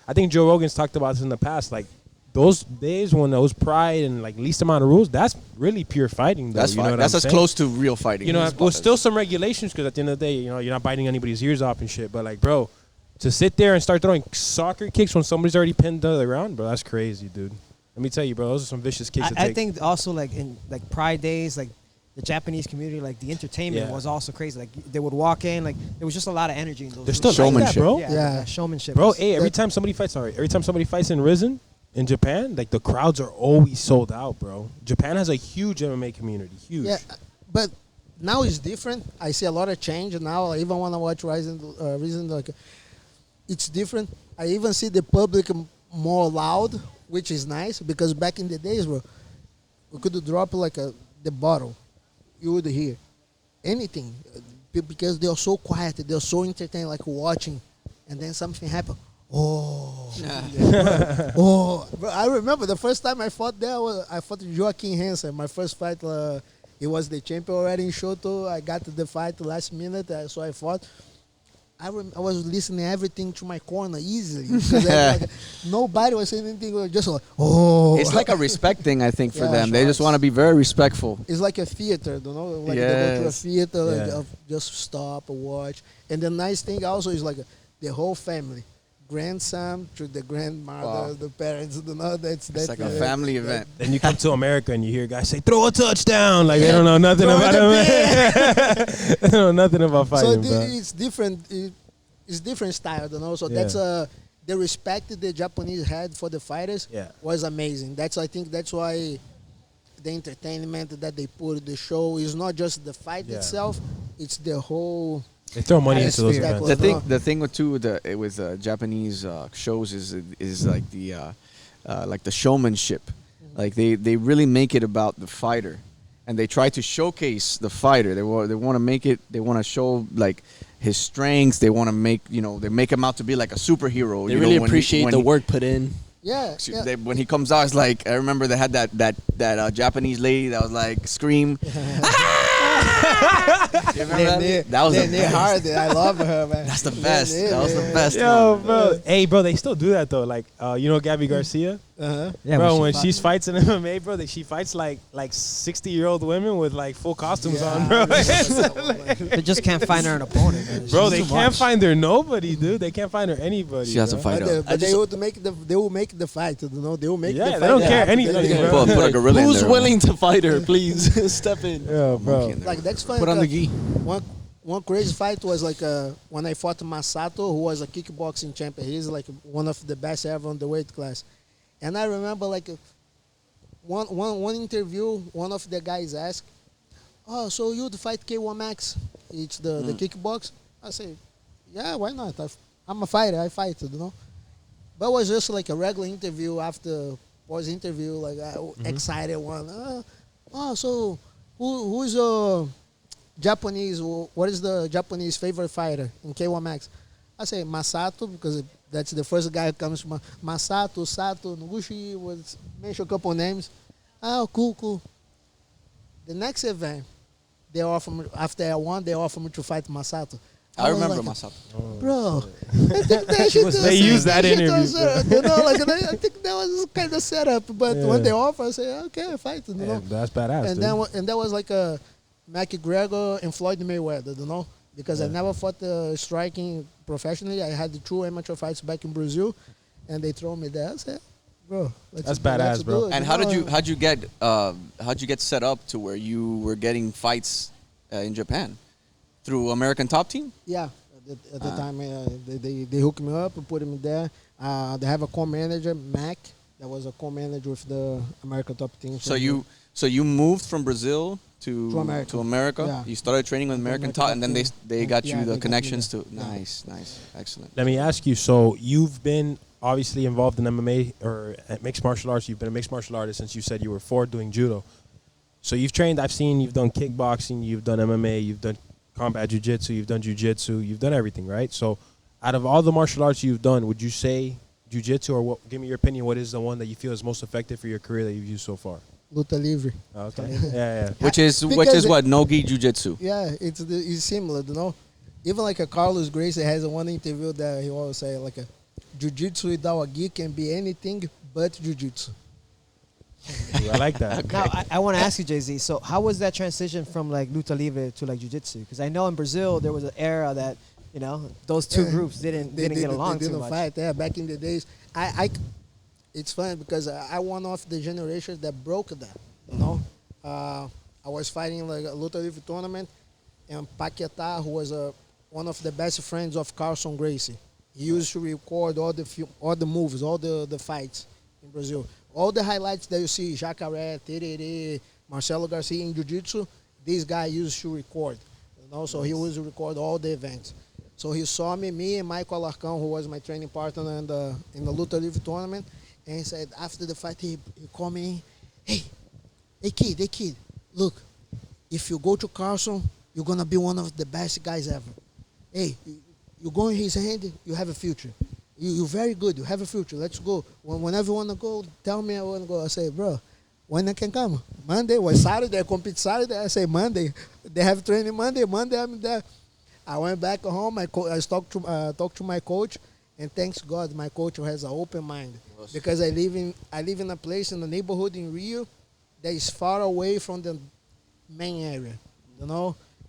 Speaker 1: I think Joe Rogan's talked about this in the past. Like those days when those pride and like least amount of rules, that's really pure fighting. Though,
Speaker 5: That's
Speaker 1: you know
Speaker 5: fine.
Speaker 1: what
Speaker 5: That's
Speaker 1: I'm
Speaker 5: as
Speaker 1: saying?
Speaker 5: close to real fighting.
Speaker 1: You know,
Speaker 5: as
Speaker 1: with
Speaker 5: possible.
Speaker 1: still some regulations because at the end of the day, you know, you're not biting anybody's ears off and shit. But like, bro, to sit there and start throwing soccer kicks when somebody's already pinned to the ground, bro, that's crazy, dude. Let me tell you, bro, those are some vicious kicks to
Speaker 2: I
Speaker 1: take.
Speaker 2: think also like in like Pride days, like the Japanese community, like the entertainment
Speaker 1: Yeah.
Speaker 2: was also crazy. Like they would walk in, like there was just a lot of energy in those.
Speaker 1: There's
Speaker 2: rooms.
Speaker 1: still like that,
Speaker 5: Showmanship.
Speaker 1: bro.
Speaker 2: Yeah,
Speaker 6: Yeah.
Speaker 2: showmanship.
Speaker 1: Bro,
Speaker 2: was-
Speaker 1: hey, every time somebody fights in Risen in Japan, like the crowds are always sold out, bro. Japan has a huge MMA community, huge.
Speaker 6: Yeah, but now it's different. I see a lot of change now. I even want to watch Reason, like, it's different. I even see the public more loud, which is nice because back in the days, bro, we could drop like the bottle, you would hear anything because they're so quiet, they're so entertained, like watching, and then something happened. Oh, oh! Bro, I remember the first time I fought there. I fought Joaquin Hansen. My first fight, he was the champion already in Shoto. I got to the fight last minute, so I fought. I was listening everything to my corner easily because like, nobody was saying anything. We were just like, oh.
Speaker 5: It's like a respect thing, I think, for
Speaker 6: Yeah,
Speaker 5: them. They just want to be very respectful.
Speaker 6: It's like a theater, you know? Like they go to a
Speaker 5: Yes.
Speaker 6: theater, like,
Speaker 1: Yeah.
Speaker 6: just stop and watch. And the nice thing also is like the whole family. Grandson to the grandmother,
Speaker 5: Wow.
Speaker 6: the parents, you know, that's
Speaker 5: It's like a family event.
Speaker 1: Then you come to America and you hear guys say, "Throw a touchdown!" Like they don't know nothing
Speaker 6: Throw
Speaker 1: about
Speaker 6: it
Speaker 1: it. They don't know nothing about
Speaker 6: So
Speaker 1: fighting, bro.
Speaker 6: it's different. It's different style, you know. So
Speaker 1: Yeah.
Speaker 6: that's the respect that the Japanese had for the fighters
Speaker 1: Yeah.
Speaker 6: was amazing. I think that's why the entertainment that they put in the show is not just the fight
Speaker 1: Yeah.
Speaker 6: itself; it's the whole.
Speaker 1: They throw money into those
Speaker 6: Atmosphere.
Speaker 1: events.
Speaker 5: The thing with Japanese shows is like the showmanship. Like they really make it about the fighter, and they try to showcase the fighter. They want to make it. They want to show like his strengths. They want to make they make him out to be like a superhero.
Speaker 4: They
Speaker 5: you
Speaker 4: really
Speaker 5: know,
Speaker 4: appreciate the work put in.
Speaker 6: Yeah, yeah.
Speaker 5: When he comes out, it's like I remember they had that Japanese lady that was like scream. You remember that? That was the best.
Speaker 6: hard. I love her, man.
Speaker 5: That's the best. That was the best.
Speaker 1: Yo,
Speaker 5: one.
Speaker 1: bro. Hey, bro, they still do that though. Like, you know, Gabby Garcia,
Speaker 6: Uh-huh.
Speaker 2: Yeah,
Speaker 1: bro.
Speaker 2: but
Speaker 1: When
Speaker 2: she
Speaker 1: she fights in MMA, bro, she fights like 60-year-old women with like full costumes
Speaker 6: Yeah,
Speaker 1: on, bro.
Speaker 2: They just can't find her an opponent. Man.
Speaker 1: Bro,
Speaker 2: She's
Speaker 1: they
Speaker 2: too
Speaker 1: can't
Speaker 2: much.
Speaker 1: find her nobody, dude. They can't find her anybody.
Speaker 5: She has to
Speaker 1: bro.
Speaker 5: fight up.
Speaker 6: But they will make the fight. You know, they will make.
Speaker 1: Yeah,
Speaker 6: the
Speaker 1: they
Speaker 6: fight
Speaker 1: don't care
Speaker 6: happen.
Speaker 1: anything,
Speaker 6: They-
Speaker 1: bro.
Speaker 5: Put a gorilla in
Speaker 4: Who's
Speaker 5: there.
Speaker 4: willing to fight her? Please step in.
Speaker 1: Yeah, bro.
Speaker 5: Monkey in there.
Speaker 6: Like that's fine.
Speaker 4: Put on the gi.
Speaker 6: One crazy fight was like when I fought Masato, who was a kickboxing champion. He's like one of the best ever on the weight class. And I remember like one interview, one of the guys asked, "Oh, so you'd fight K1 Max? It's the kickbox." I say, "Yeah, why not? I'm a fighter. I fight, you know." But it was just like a regular interview after was interview, like excited one. So who's Japanese? What is the Japanese favorite fighter in K1 Max? I say Masato because that's the first guy who comes from Masato, Sato, Noguchi. Was mention a couple names. Oh, cool. The next event, they offer me, after I won, they offer me to fight Masato.
Speaker 5: I
Speaker 6: was
Speaker 5: remember
Speaker 6: like,
Speaker 5: Masato.
Speaker 6: Bro, I think that shit was-
Speaker 1: They used that
Speaker 6: shit
Speaker 1: interview,
Speaker 6: was, you know, like I think that was kind of set up. But
Speaker 1: Yeah.
Speaker 6: when they offer, I say, okay, I fight. You
Speaker 1: Yeah,
Speaker 6: know,
Speaker 1: that's badass.
Speaker 6: and
Speaker 1: dude.
Speaker 6: then that was like a McGregor and Floyd Mayweather. You know, because I never fought striking professionally. I had the 2 amateur fights back in Brazil, and they throw me there. I said, bro,
Speaker 1: That's badass, bro.
Speaker 5: And how'd you get set up to where you were getting fights in Japan through American Top Team?
Speaker 6: Yeah, at the time they hooked me up and put me there. They have a co-manager, Mac, that was a co-manager with the American Top Team.
Speaker 5: So you moved from Brazil to America.
Speaker 6: Yeah.
Speaker 5: You started training with American
Speaker 6: American
Speaker 5: Top, and then
Speaker 6: Top
Speaker 5: they
Speaker 6: Team.
Speaker 5: got
Speaker 6: Yeah,
Speaker 5: you
Speaker 6: they
Speaker 5: the
Speaker 6: got me
Speaker 5: connections
Speaker 6: there.
Speaker 5: to.
Speaker 6: Yeah.
Speaker 5: Nice, excellent.
Speaker 1: Let me ask you. So you've been obviously involved in MMA or mixed martial arts. You've been a mixed martial artist since you said you were 4 doing judo. So you've trained. I've seen you've done kickboxing, you've done MMA, you've done combat jiu-jitsu, you've done jiu-jitsu, you've done everything, right? So out of all the martial arts you've done, would you say jiu-jitsu, or what, give me your opinion, what is the one that you feel is most effective for your career that you've used so far?
Speaker 6: Luta Livre.
Speaker 1: Okay. Yeah.
Speaker 5: Which is
Speaker 6: Because
Speaker 5: what? No-gi jiu-jitsu.
Speaker 6: Yeah, it's similar, you know. Even like a Carlos Gracie has a one interview that he always say like a jiu-jitsu without a gi can be anything but jiu-jitsu.
Speaker 1: Ooh, I like that.
Speaker 2: Now, I want to ask you, Jz. So, how was that transition from like luta livre to like jiu-jitsu? Because I know in Brazil there was an era that those two groups didn't get along
Speaker 6: they
Speaker 2: too
Speaker 6: didn't
Speaker 2: much.
Speaker 6: fight. Yeah, back in the days, it's funny because I one of the generations that broke that. You know, I was fighting like a luta livre tournament, and Paquetá, who was one of the best friends of Carlson Gracie, he used to record all the moves, all the fights in Brazil. All the highlights that you see, Jacaré, Tererê, Marcelo Garcia in Jiu-Jitsu, this guy used to record. So he used to record all the events. So he saw me and Michael Alarcão, who was my training partner in the Luta Livre tournament, and he said, after the fight, he called me, hey kid, look, if you go to Carlson, you're going to be one of the best guys ever. Hey, you go in his hand, you have a future. You're very good. You have a future. Let's go. Whenever you want to go, tell me I want to go. I say, bro, when I can come? Monday was Saturday. I compete Saturday. I say Monday. They have training Monday. Monday I'm there. I went back home. I talked to my coach, and thanks God, my coach has an open mind because I live in a place in the neighborhood in Rio that is far away from the main area.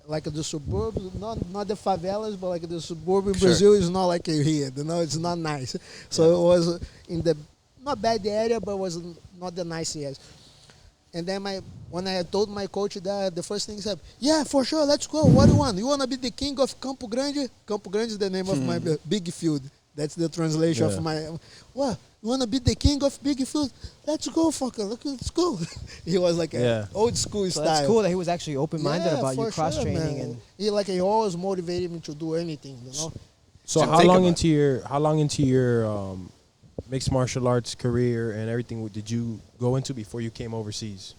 Speaker 6: Like the suburbs, not the favelas, but like the suburban Brazil is not like here. It's not nice. So it was in the not bad area, but it was not the nice areas. And then when I had told my coach that, the first thing he said, yeah, for sure, let's go. What do you want? You want to be the king of Campo Grande? Campo Grande is the name of my big field. That's the translation of my. What? You want to be the king of big field? Let's go, fucker. Let's go. He was like old school style.
Speaker 2: That's cool that he was actually open-minded about you cross-training.
Speaker 6: And he always motivated me to do anything,
Speaker 1: So how long into your mixed martial arts career and everything did you go into before you came overseas?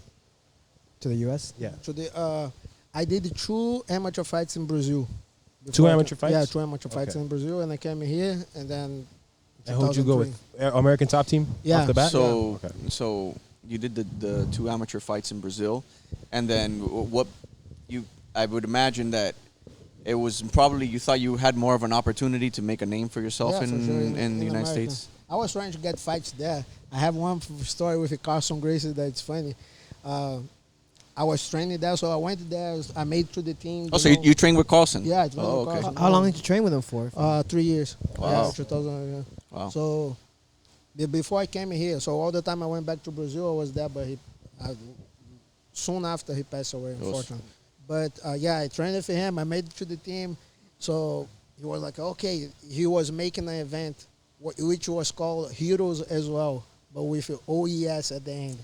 Speaker 2: To the U.S.?
Speaker 1: Yeah.
Speaker 6: I did 2 amateur fights in Brazil.
Speaker 1: 2 amateur fights?
Speaker 6: Yeah, 2 amateur fights in Brazil, and I came here, and then.
Speaker 1: And who'd you go with? American Top Team?
Speaker 6: Yeah.
Speaker 1: Off the bat?
Speaker 5: So you did the 2 amateur fights in Brazil, and then I would imagine that it was probably you thought you had more of an opportunity to make a name for yourself in the United States.
Speaker 6: I was trying to get fights there. I have one story with Carlson Gracie that's funny. I was training there, so I went there. I made it to the team.
Speaker 5: Oh, so you trained with Carlson?
Speaker 6: Yeah, I trained with Carlson.
Speaker 2: How long did you train with him for?
Speaker 6: 3 years.
Speaker 5: Wow.
Speaker 6: Yeah, 2000. Yeah.
Speaker 5: Wow.
Speaker 6: So before I came here, so all the time I went back to Brazil, I was there, but soon after he passed away, unfortunately. But I trained for him. I made it to the team. So he was like, okay, he was making an event which was called Heroes as well, but with OES at the end.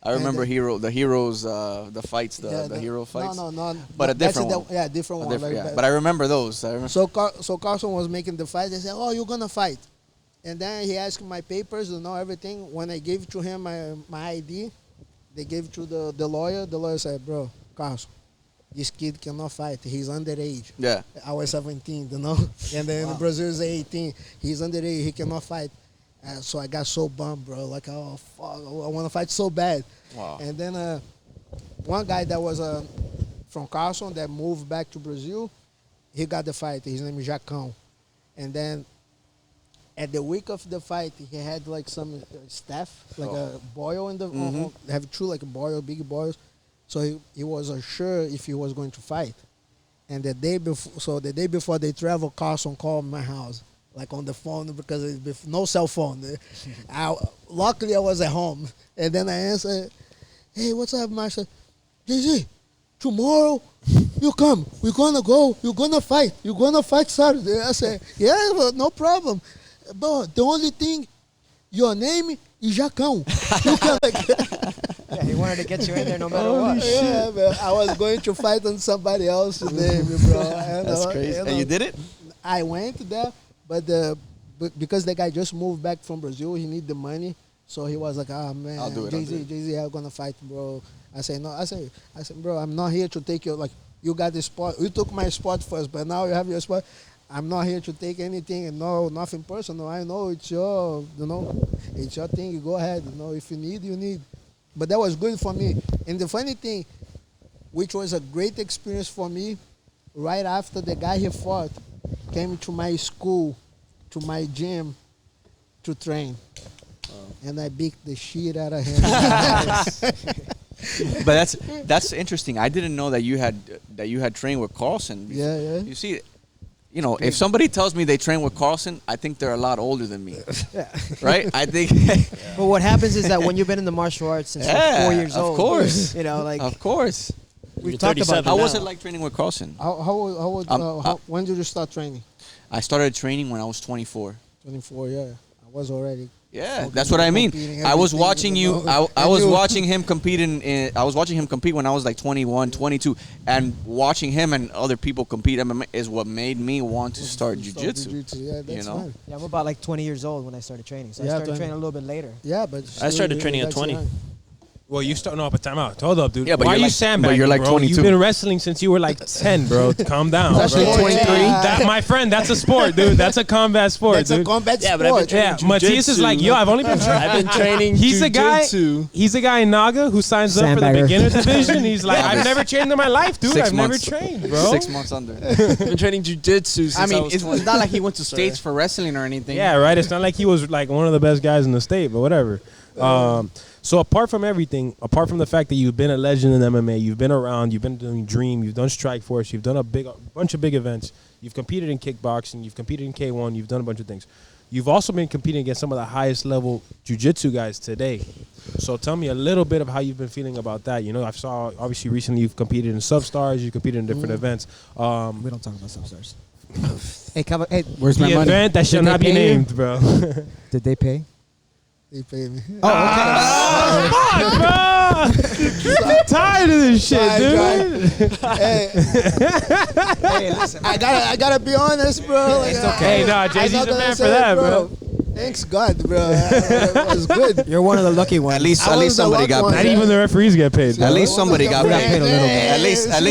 Speaker 5: I remember the heroes, the fights, the hero fights.
Speaker 6: No.
Speaker 5: But a different one.
Speaker 6: Different one.
Speaker 5: But I remember those.
Speaker 6: So Carlson was making the fight. They said, "Oh, you're gonna fight," and then he asked my papers, everything. When I gave to him my ID, they gave it to the lawyer. The lawyer said, "Bro, Carlson, this kid cannot fight. He's underage."
Speaker 5: Yeah.
Speaker 6: I was 17, and then Brazil is 18. He's underage. He cannot fight. So I got so bummed, bro. Like, oh, fuck, I want to fight so bad.
Speaker 5: Wow.
Speaker 6: And then one guy that was from Carlson that moved back to Brazil, he got the fight. His name is Jacão. And then at the week of the fight, he had like some staph, like a boil in the have 2 like boil, big boils. So he was unsure if he was going to fight. And the day before they traveled, Carlson called my house. Like on the phone because it's no cell phone. Luckily, I was at home. And then I answered, hey, what's up, Marsha? Jz, tomorrow you come. We're going to go. You're going to fight. You're going to fight Saturday. I said, yeah, but no problem. But the only thing, your name is Jacão. You can
Speaker 2: Yeah, he wanted to get you in there no matter what.
Speaker 6: Yeah, man. I was going to fight on somebody else's name, bro.
Speaker 5: That's crazy. And you did it?
Speaker 6: I went there. But because the guy just moved back from Brazil, he need the money. So he was like, "Ah man,
Speaker 5: I'll do it, I'll do it."
Speaker 6: Jz, I'm gonna fight, bro." I say no. I said, bro, I'm not here to take your like. You got the spot. You took my spot first, but now you have your spot. I'm not here to take anything and no, nothing personal. I know it's your, it's your thing. You go ahead. If you need, you need. But that was good for me. And the funny thing, which was a great experience for me, right after the guy he fought came to my school, to my gym, to train. And I beat the shit out of him.
Speaker 5: But that's interesting. I didn't know that you had trained with Carlson before.
Speaker 6: Yeah.
Speaker 5: You see, if somebody tells me they train with Carlson, I think they're a lot older than me.
Speaker 2: Yeah.
Speaker 5: Right? I think.
Speaker 2: But what happens is that when you've been in the martial arts since like 4 years old,
Speaker 5: of course.
Speaker 2: like
Speaker 5: Of course.
Speaker 2: we've
Speaker 4: You're
Speaker 2: talked about
Speaker 4: 37
Speaker 5: How
Speaker 2: that.
Speaker 5: was it like training with Carlson?
Speaker 6: When did you start training?
Speaker 5: I started training when I was 24.
Speaker 6: 24, yeah. I was already.
Speaker 5: Yeah, that's what I mean.
Speaker 6: Competing,
Speaker 5: I was
Speaker 6: everything,
Speaker 5: watching
Speaker 6: you
Speaker 5: you.
Speaker 6: know.
Speaker 5: I was watching him compete I was watching him compete when I was like 21, 22, and watching him and other people compete MMA is what made me want to start jiu-jitsu.
Speaker 6: Yeah, that's fine.
Speaker 2: Yeah, I'm about like 20 years old when I started training. So I
Speaker 6: Yeah,
Speaker 2: started
Speaker 6: 20.
Speaker 2: training a little bit later.
Speaker 6: Yeah, but
Speaker 4: I started training at
Speaker 6: that's
Speaker 4: 20.
Speaker 6: fine.
Speaker 1: Well, you start no, but time out. Hold up, dude.
Speaker 5: Yeah, but
Speaker 1: why
Speaker 5: you're
Speaker 1: are you
Speaker 5: like-
Speaker 1: sandbagging,
Speaker 5: but you're like
Speaker 1: bro?
Speaker 5: 22.
Speaker 1: You've been wrestling since you were like 10, bro. Calm down, bro.
Speaker 6: That's like 23.
Speaker 1: That, my friend, that's a sport, dude. That's a combat sport,
Speaker 6: That's
Speaker 1: dude.
Speaker 6: a combat
Speaker 4: Yeah,
Speaker 6: sport.
Speaker 4: but I've been
Speaker 1: Yeah,
Speaker 4: training
Speaker 1: Matthias is
Speaker 4: jujitsu.
Speaker 1: like, yo, I've only been training.
Speaker 4: I've been training.
Speaker 1: He's a guy.
Speaker 4: jujitsu.
Speaker 1: He's a guy in Naga who signs up for the
Speaker 2: Sandbagger.
Speaker 1: beginner division. He's like,
Speaker 5: Yeah,
Speaker 1: I've
Speaker 5: but
Speaker 1: never trained in my life, dude.
Speaker 5: 6
Speaker 1: I've
Speaker 5: months.
Speaker 1: never trained, bro.
Speaker 5: 6 months under.
Speaker 4: I've been training jujitsu since
Speaker 3: I mean,
Speaker 4: was
Speaker 3: it's
Speaker 4: 20.
Speaker 3: not like he went to states for wrestling or anything.
Speaker 1: Yeah, right. It's not like he was like one of the best guys in the state, but whatever. So apart from everything, apart from the fact that you've been a legend in MMA, you've been around, you've been doing Dream, you've done Strikeforce, you've done a bunch of big events, you've competed in kickboxing, you've competed in K1, you've done a bunch of things. You've also been competing against some of the highest level jiu-jitsu guys today. So tell me a little bit of how you've been feeling about that. I saw obviously recently you've competed in Substars, you competed in different events.
Speaker 2: We don't talk about substars. Hey,
Speaker 3: Where's
Speaker 1: The
Speaker 3: my money?
Speaker 1: event that shall
Speaker 2: Did they
Speaker 1: not be
Speaker 2: pay you?
Speaker 1: named, bro.
Speaker 2: did they pay?
Speaker 6: They pay me.
Speaker 1: I'm tired of this shit, dude.
Speaker 6: Hey,
Speaker 3: listen.
Speaker 6: I gotta be honest, bro. Like,
Speaker 1: Hey, nah, Jay-Z's
Speaker 6: I'm not
Speaker 1: the
Speaker 6: gonna
Speaker 1: man
Speaker 6: say
Speaker 1: for
Speaker 6: it,
Speaker 1: that, bro.
Speaker 6: Thanks God, bro. It was good.
Speaker 2: You're one of the lucky ones.
Speaker 5: At least
Speaker 6: I was the
Speaker 5: somebody
Speaker 6: lucky
Speaker 5: got
Speaker 6: one.
Speaker 1: Not
Speaker 5: paid.
Speaker 1: even the referees get paid.
Speaker 5: At
Speaker 1: bro.
Speaker 5: least somebody got
Speaker 2: got paid a little bit.
Speaker 5: At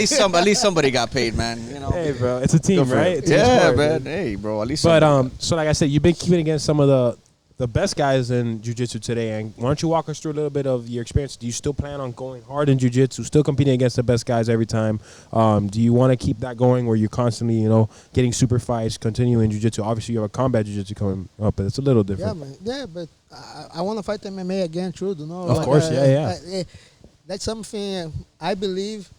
Speaker 5: least somebody got paid, man.
Speaker 1: Hey, bro, it's a team,
Speaker 5: Go for
Speaker 1: right?
Speaker 5: it.
Speaker 1: It's a team
Speaker 5: Yeah,
Speaker 1: sport,
Speaker 5: man.
Speaker 1: dude.
Speaker 5: Hey, bro. At least.
Speaker 1: But
Speaker 5: somebody
Speaker 1: so like I said, you've been competing against some of the best guys in jiu-jitsu today, and why don't you walk us through a little bit of your experience? Do you still plan on going hard in jiu-jitsu, still competing against the best guys every time? Do you want to keep that going where you're constantly, getting super fights, continuing jiu-jitsu? Obviously, you have a combat jiu-jitsu coming up, but it's a little
Speaker 6: Yeah,
Speaker 1: different.
Speaker 6: man. Yeah, but I want to fight MMA again, true.
Speaker 1: Of course, yeah.
Speaker 6: That's something I believe.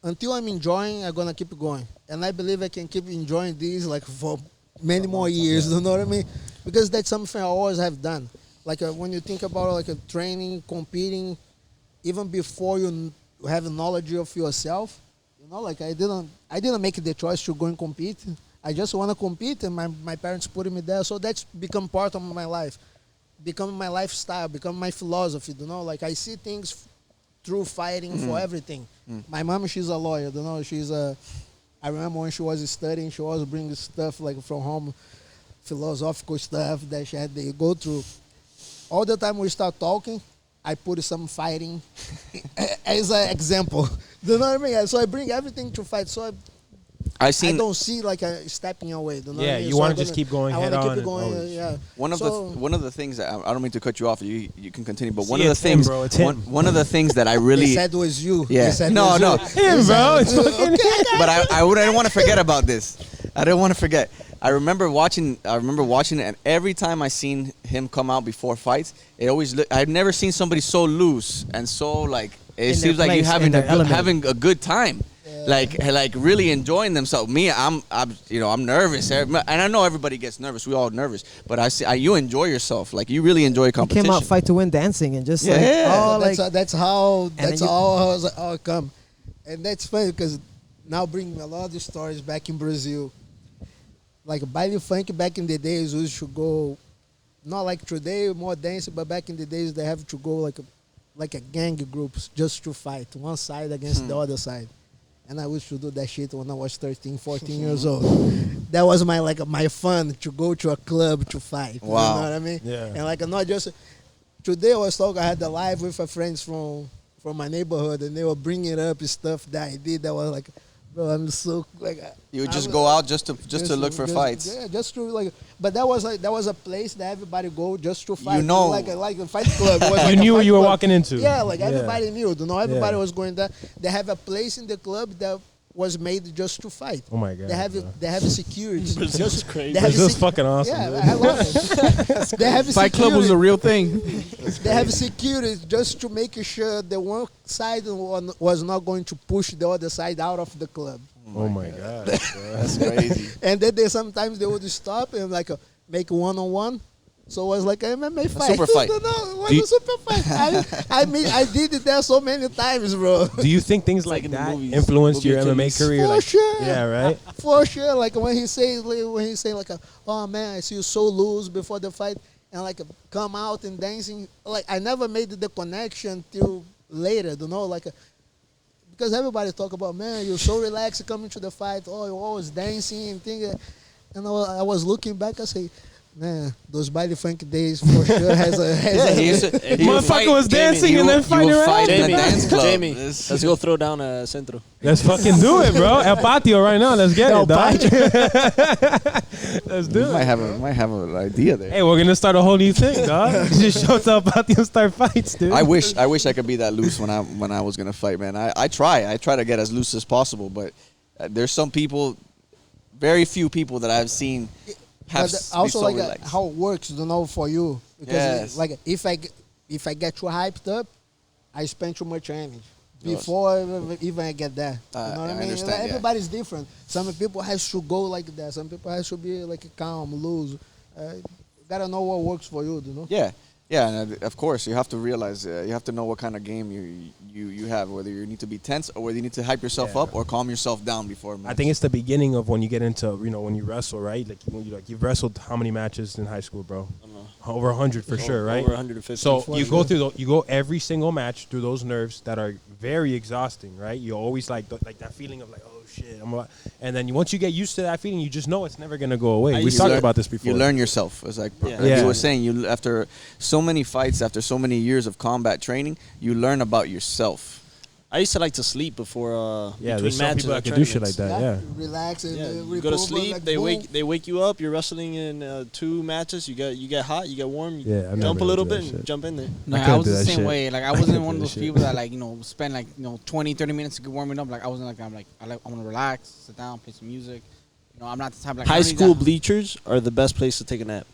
Speaker 6: Until I'm enjoying, I'm gonna keep going, and I believe I can keep enjoying these like for many more years. You know what I mean? Because that's something I always have done. Like when you think about like a training, competing, even before you have knowledge of yourself, like I didn't make the choice to go and compete. I just want to compete, and my parents put me there, so that's become part of my life, become my lifestyle, become my philosophy. Like I see things through fighting for everything. My mom, she's a lawyer. She's a. I remember when she was studying, she was bringing stuff like from home, philosophical stuff that she had to go through. All the time we start talking, I put some fighting as an example. You know what I mean? So I bring everything to fight. So I don't see like a stepping away. You know what I mean?
Speaker 1: you
Speaker 6: So
Speaker 1: want
Speaker 6: I'm
Speaker 1: to just
Speaker 6: gonna-
Speaker 1: keep going
Speaker 6: I
Speaker 1: head
Speaker 6: want to
Speaker 1: on.
Speaker 6: keep it going.
Speaker 1: always.
Speaker 6: Yeah.
Speaker 5: One of the things that I don't mean to cut you off. You can continue, but one
Speaker 1: See,
Speaker 5: of the
Speaker 1: it's him,
Speaker 5: things,
Speaker 1: bro, it's him.
Speaker 5: one of the things that I
Speaker 6: They
Speaker 5: really,
Speaker 6: said it was you.
Speaker 5: yeah,
Speaker 6: They said it
Speaker 5: no,
Speaker 6: was
Speaker 5: no,
Speaker 6: you.
Speaker 1: Him, bro. It's fucking
Speaker 5: but I didn't want to forget about this. I didn't want to forget. I remember watching it, and every time I seen him come out before fights, it always I've never seen somebody so loose and so like it
Speaker 2: In
Speaker 5: seems
Speaker 2: their
Speaker 5: like you
Speaker 2: place,
Speaker 5: having
Speaker 2: in their element.
Speaker 5: having a good time. Like really enjoying themselves. Me, I'm nervous, and I know everybody gets nervous. We all nervous, but you enjoy yourself. Like you really enjoy
Speaker 2: You
Speaker 5: competition.
Speaker 2: came out fight to win dancing and just like,
Speaker 5: Yeah.
Speaker 2: oh, like
Speaker 6: That's how
Speaker 2: then you-
Speaker 6: how I come, and that's funny because now bringing a lot of stories back in Brazil. Like baile funk back in the days, we used to go, not like today more dancing, but back in the days they have to go like a gang groups just to fight one side against the other side. And I used to do that shit when I was 13, 14 years old. That was my fun to go to a club to fight.
Speaker 5: Wow.
Speaker 6: You know what I mean?
Speaker 1: Yeah.
Speaker 6: And like not just today I was talking. I had a live with a friends from my neighborhood, and they were bringing up stuff that I did. That was like, bro, I'm so like.
Speaker 5: You would just go out just to look for fights.
Speaker 6: Yeah, just to like. But that was a place that everybody go just to fight.
Speaker 5: You know,
Speaker 6: like a fight club. It was like
Speaker 1: You
Speaker 6: a
Speaker 1: knew what
Speaker 6: fight
Speaker 1: you were
Speaker 6: club.
Speaker 1: walking into.
Speaker 6: Yeah, like everybody knew. Everybody
Speaker 1: Yeah.
Speaker 6: was going there. They have a place in the club that was made just to fight.
Speaker 1: Oh my god.
Speaker 6: They have
Speaker 1: bro.
Speaker 6: They have a security.
Speaker 4: Brazil's crazy.
Speaker 6: They have
Speaker 1: Brazil's
Speaker 6: sec-
Speaker 1: fucking awesome.
Speaker 6: Yeah,
Speaker 1: dude.
Speaker 6: I love it. They have a
Speaker 3: Fight Club was
Speaker 6: security.
Speaker 3: a real thing.
Speaker 6: They have security just to make sure the one side was not going to push the other side out of the club.
Speaker 1: Oh my god. bro.
Speaker 5: That's crazy.
Speaker 6: And then sometimes they would stop and like make one-on-one. So it was like an MMA fight.
Speaker 5: super fight.
Speaker 6: No, it was
Speaker 1: Do you-
Speaker 6: a super fight. I mean, I did it there so many times, bro.
Speaker 1: Do you think things like
Speaker 4: in the
Speaker 1: that
Speaker 4: movies.
Speaker 1: influenced your
Speaker 4: Movie
Speaker 1: MMA
Speaker 4: Achilles.
Speaker 1: career?
Speaker 6: For
Speaker 1: Like,
Speaker 6: sure.
Speaker 1: yeah, right.
Speaker 6: For sure. Like when he say like, oh man, I see you so loose before the fight, and like come out and dancing. Like I never made the connection till later, like. Because everybody talk about, man, you're so relaxed coming to the fight. Oh, you're always dancing and things. And I was looking back, I say, man, those Baile Funk days for sure has a.
Speaker 5: He used to- he would
Speaker 1: Motherfucker
Speaker 5: fight-
Speaker 1: was dancing
Speaker 5: you
Speaker 1: and then
Speaker 5: would- you
Speaker 1: fighting
Speaker 5: would
Speaker 1: around.
Speaker 5: fight in a
Speaker 4: Jamie,
Speaker 5: dance club.
Speaker 4: Jamie,
Speaker 5: This-
Speaker 4: let's go throw down a centro.
Speaker 1: Let's fucking do it, bro. El Patio right now. Let's get it, dog. Let's do
Speaker 5: You
Speaker 1: it.
Speaker 5: might have an idea there.
Speaker 1: Hey, we're gonna start a whole new thing, dog. Just show up to El Patio and start fights, dude.
Speaker 5: I wish I could be that loose when I was gonna fight, man. I try to get as loose as possible, but there's some people, very few people that I've seen have
Speaker 6: But
Speaker 5: be
Speaker 6: also
Speaker 5: so
Speaker 6: like
Speaker 5: relaxed.
Speaker 6: how it works, for you. Because
Speaker 5: Yes.
Speaker 6: like if I get too hyped up, I spend too much energy
Speaker 5: Yes.
Speaker 6: before even I get there. You know what
Speaker 5: I
Speaker 6: I mean?
Speaker 5: understand,
Speaker 6: Like,
Speaker 5: yeah.
Speaker 6: everybody's different. Some people has to go like that. Some people has to be like calm, loose. Gotta know what works for you.
Speaker 5: Yeah, and of course you have to realize you have to know what kind of game you have, whether you need to be tense or whether you need to hype yourself
Speaker 1: Yeah.
Speaker 5: up or calm yourself down before a match.
Speaker 1: I think it's the beginning of when you get into, when you wrestle, right? Like you've wrestled how many matches in high school, bro? Over 100 for sure, right?
Speaker 4: Over 150.
Speaker 1: So
Speaker 6: For
Speaker 1: you
Speaker 6: sure.
Speaker 1: go through you go every single match through those nerves that are very exhausting, right? You always like that feeling of like, oh shit, and then once you get used to that feeling, you just know it's never gonna go away.
Speaker 4: I
Speaker 1: We
Speaker 4: used
Speaker 1: talked
Speaker 4: to-
Speaker 1: about this before.
Speaker 5: You learn yourself. It's like
Speaker 4: Yeah.
Speaker 5: like
Speaker 1: Yeah.
Speaker 5: you were saying, you after so many fights, after so many years of combat training, you learn about yourself.
Speaker 4: I used to like to sleep before
Speaker 1: Yeah,
Speaker 4: between
Speaker 1: there's some
Speaker 4: matches
Speaker 1: people
Speaker 4: at
Speaker 1: that can do shit like
Speaker 4: tournaments.
Speaker 1: that. Yeah.
Speaker 6: Relax and
Speaker 4: Yeah, you
Speaker 6: recover,
Speaker 4: go to sleep.
Speaker 6: like,
Speaker 4: They
Speaker 6: boom.
Speaker 4: wake you up. You're wrestling in 2 matches. You get hot. You get warm. You
Speaker 1: Yeah, I've
Speaker 4: jump
Speaker 1: never
Speaker 4: a little
Speaker 1: do that
Speaker 4: bit and
Speaker 1: shit.
Speaker 4: jump in there.
Speaker 3: No,
Speaker 1: I
Speaker 3: I,
Speaker 1: couldn't
Speaker 3: was
Speaker 1: do
Speaker 3: the
Speaker 1: that
Speaker 3: same
Speaker 1: shit.
Speaker 3: way. Like I
Speaker 1: couldn't
Speaker 3: wasn't
Speaker 1: do
Speaker 3: one of
Speaker 1: that
Speaker 3: those
Speaker 1: shit.
Speaker 3: people that like spend like 20, 30 minutes to get warming up. Like I wasn't like I'm like I want to relax, sit down, play some music. I'm not the type like I
Speaker 4: High
Speaker 3: don't need
Speaker 4: school
Speaker 3: that-
Speaker 4: bleachers are the best place to take a nap.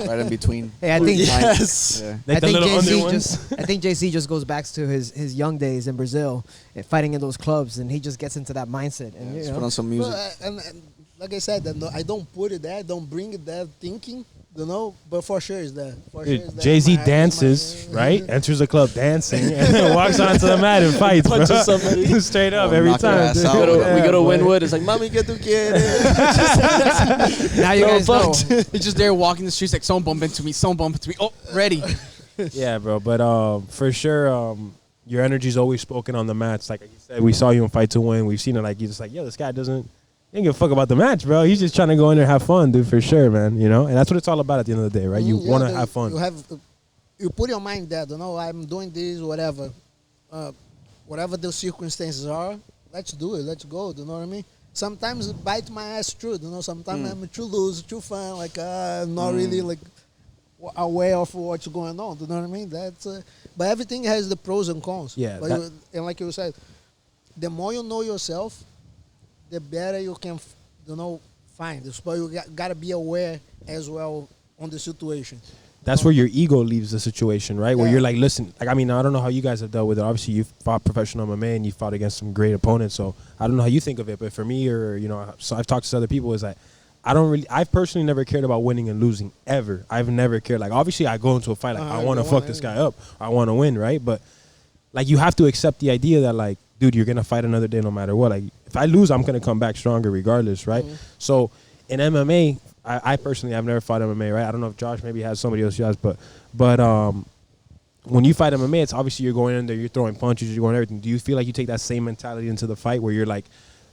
Speaker 5: Right in between.
Speaker 2: Hey, I think
Speaker 4: Yes.
Speaker 5: Yeah.
Speaker 1: Like
Speaker 2: I
Speaker 1: the
Speaker 2: think
Speaker 1: little under
Speaker 2: JC
Speaker 1: ones.
Speaker 2: I think JC just goes back to his young days in Brazil, fighting in those clubs, and he just gets into that mindset. And
Speaker 5: Let's
Speaker 2: you
Speaker 5: put
Speaker 2: know,
Speaker 5: on some music.
Speaker 6: Well, and like I said, I don't put it there. I don't bring it there thinking, but for sure it's there. For sure it's there.
Speaker 1: Jay Z
Speaker 6: My-
Speaker 1: dances,
Speaker 6: my-
Speaker 1: right? Enters the club dancing and then walks onto the mat and fights, bro.
Speaker 4: Punches somebody.
Speaker 1: Straight up
Speaker 5: Oh,
Speaker 1: every
Speaker 5: knock your
Speaker 1: time.
Speaker 5: ass
Speaker 1: dude.
Speaker 5: out.
Speaker 4: We go to
Speaker 1: boy.
Speaker 4: Wynwood. It's like, Mami, ¿qué tú quieres?
Speaker 2: now you guys know.
Speaker 3: He's just there walking the streets like someone bump into me, Oh, ready.
Speaker 1: Yeah, bro. But for sure, your energy's always spoken on the mats. Like you said, we saw you in Fight to Win. We've seen it. Like you're just like, yo, this guy doesn't. He ain't give a fuck about the match, bro. He's just trying to go in there and have fun, dude, for sure, man. And that's what it's all about at the end of the day, right? You
Speaker 6: Yeah,
Speaker 1: want to have fun.
Speaker 6: You put your mind there. I'm doing this, whatever, whatever the circumstances are. Let's do it. Let's go. You know what I mean? Sometimes it bite my ass true. Sometimes I'm too loose, too fun. Like I'm not really like aware of what's going on. You know what I mean? But everything has the pros and cons.
Speaker 1: Yeah,
Speaker 6: But
Speaker 1: that-
Speaker 6: and like you said, the more you know yourself, the better you can, find. But you gotta be aware as well on the situation.
Speaker 1: That's where your ego leaves the situation, right? Where
Speaker 6: Yeah.
Speaker 1: you're like, listen, like, I mean, I don't know how you guys have dealt with it. Obviously, you fought professional MMA and you fought against some great opponents. So I don't know how you think of it. But for me, so I've talked to other people, is that I've personally never cared about winning and losing ever. I've never cared. Like, obviously, I go into a fight, like, I want to fuck this guy up. I want to win, right? But, like, you have to accept the idea that, like, dude, you're going to fight another day no matter what. Like, if I lose, I'm going to come back stronger regardless, right?
Speaker 6: Mm-hmm.
Speaker 1: So in MMA, I personally, I've never fought MMA, right? I don't know if Josh maybe has, somebody else has, but when you fight MMA, it's obviously you're going in there, you're throwing punches, you're going everything. Do you feel like you take that same mentality into the fight where you're like,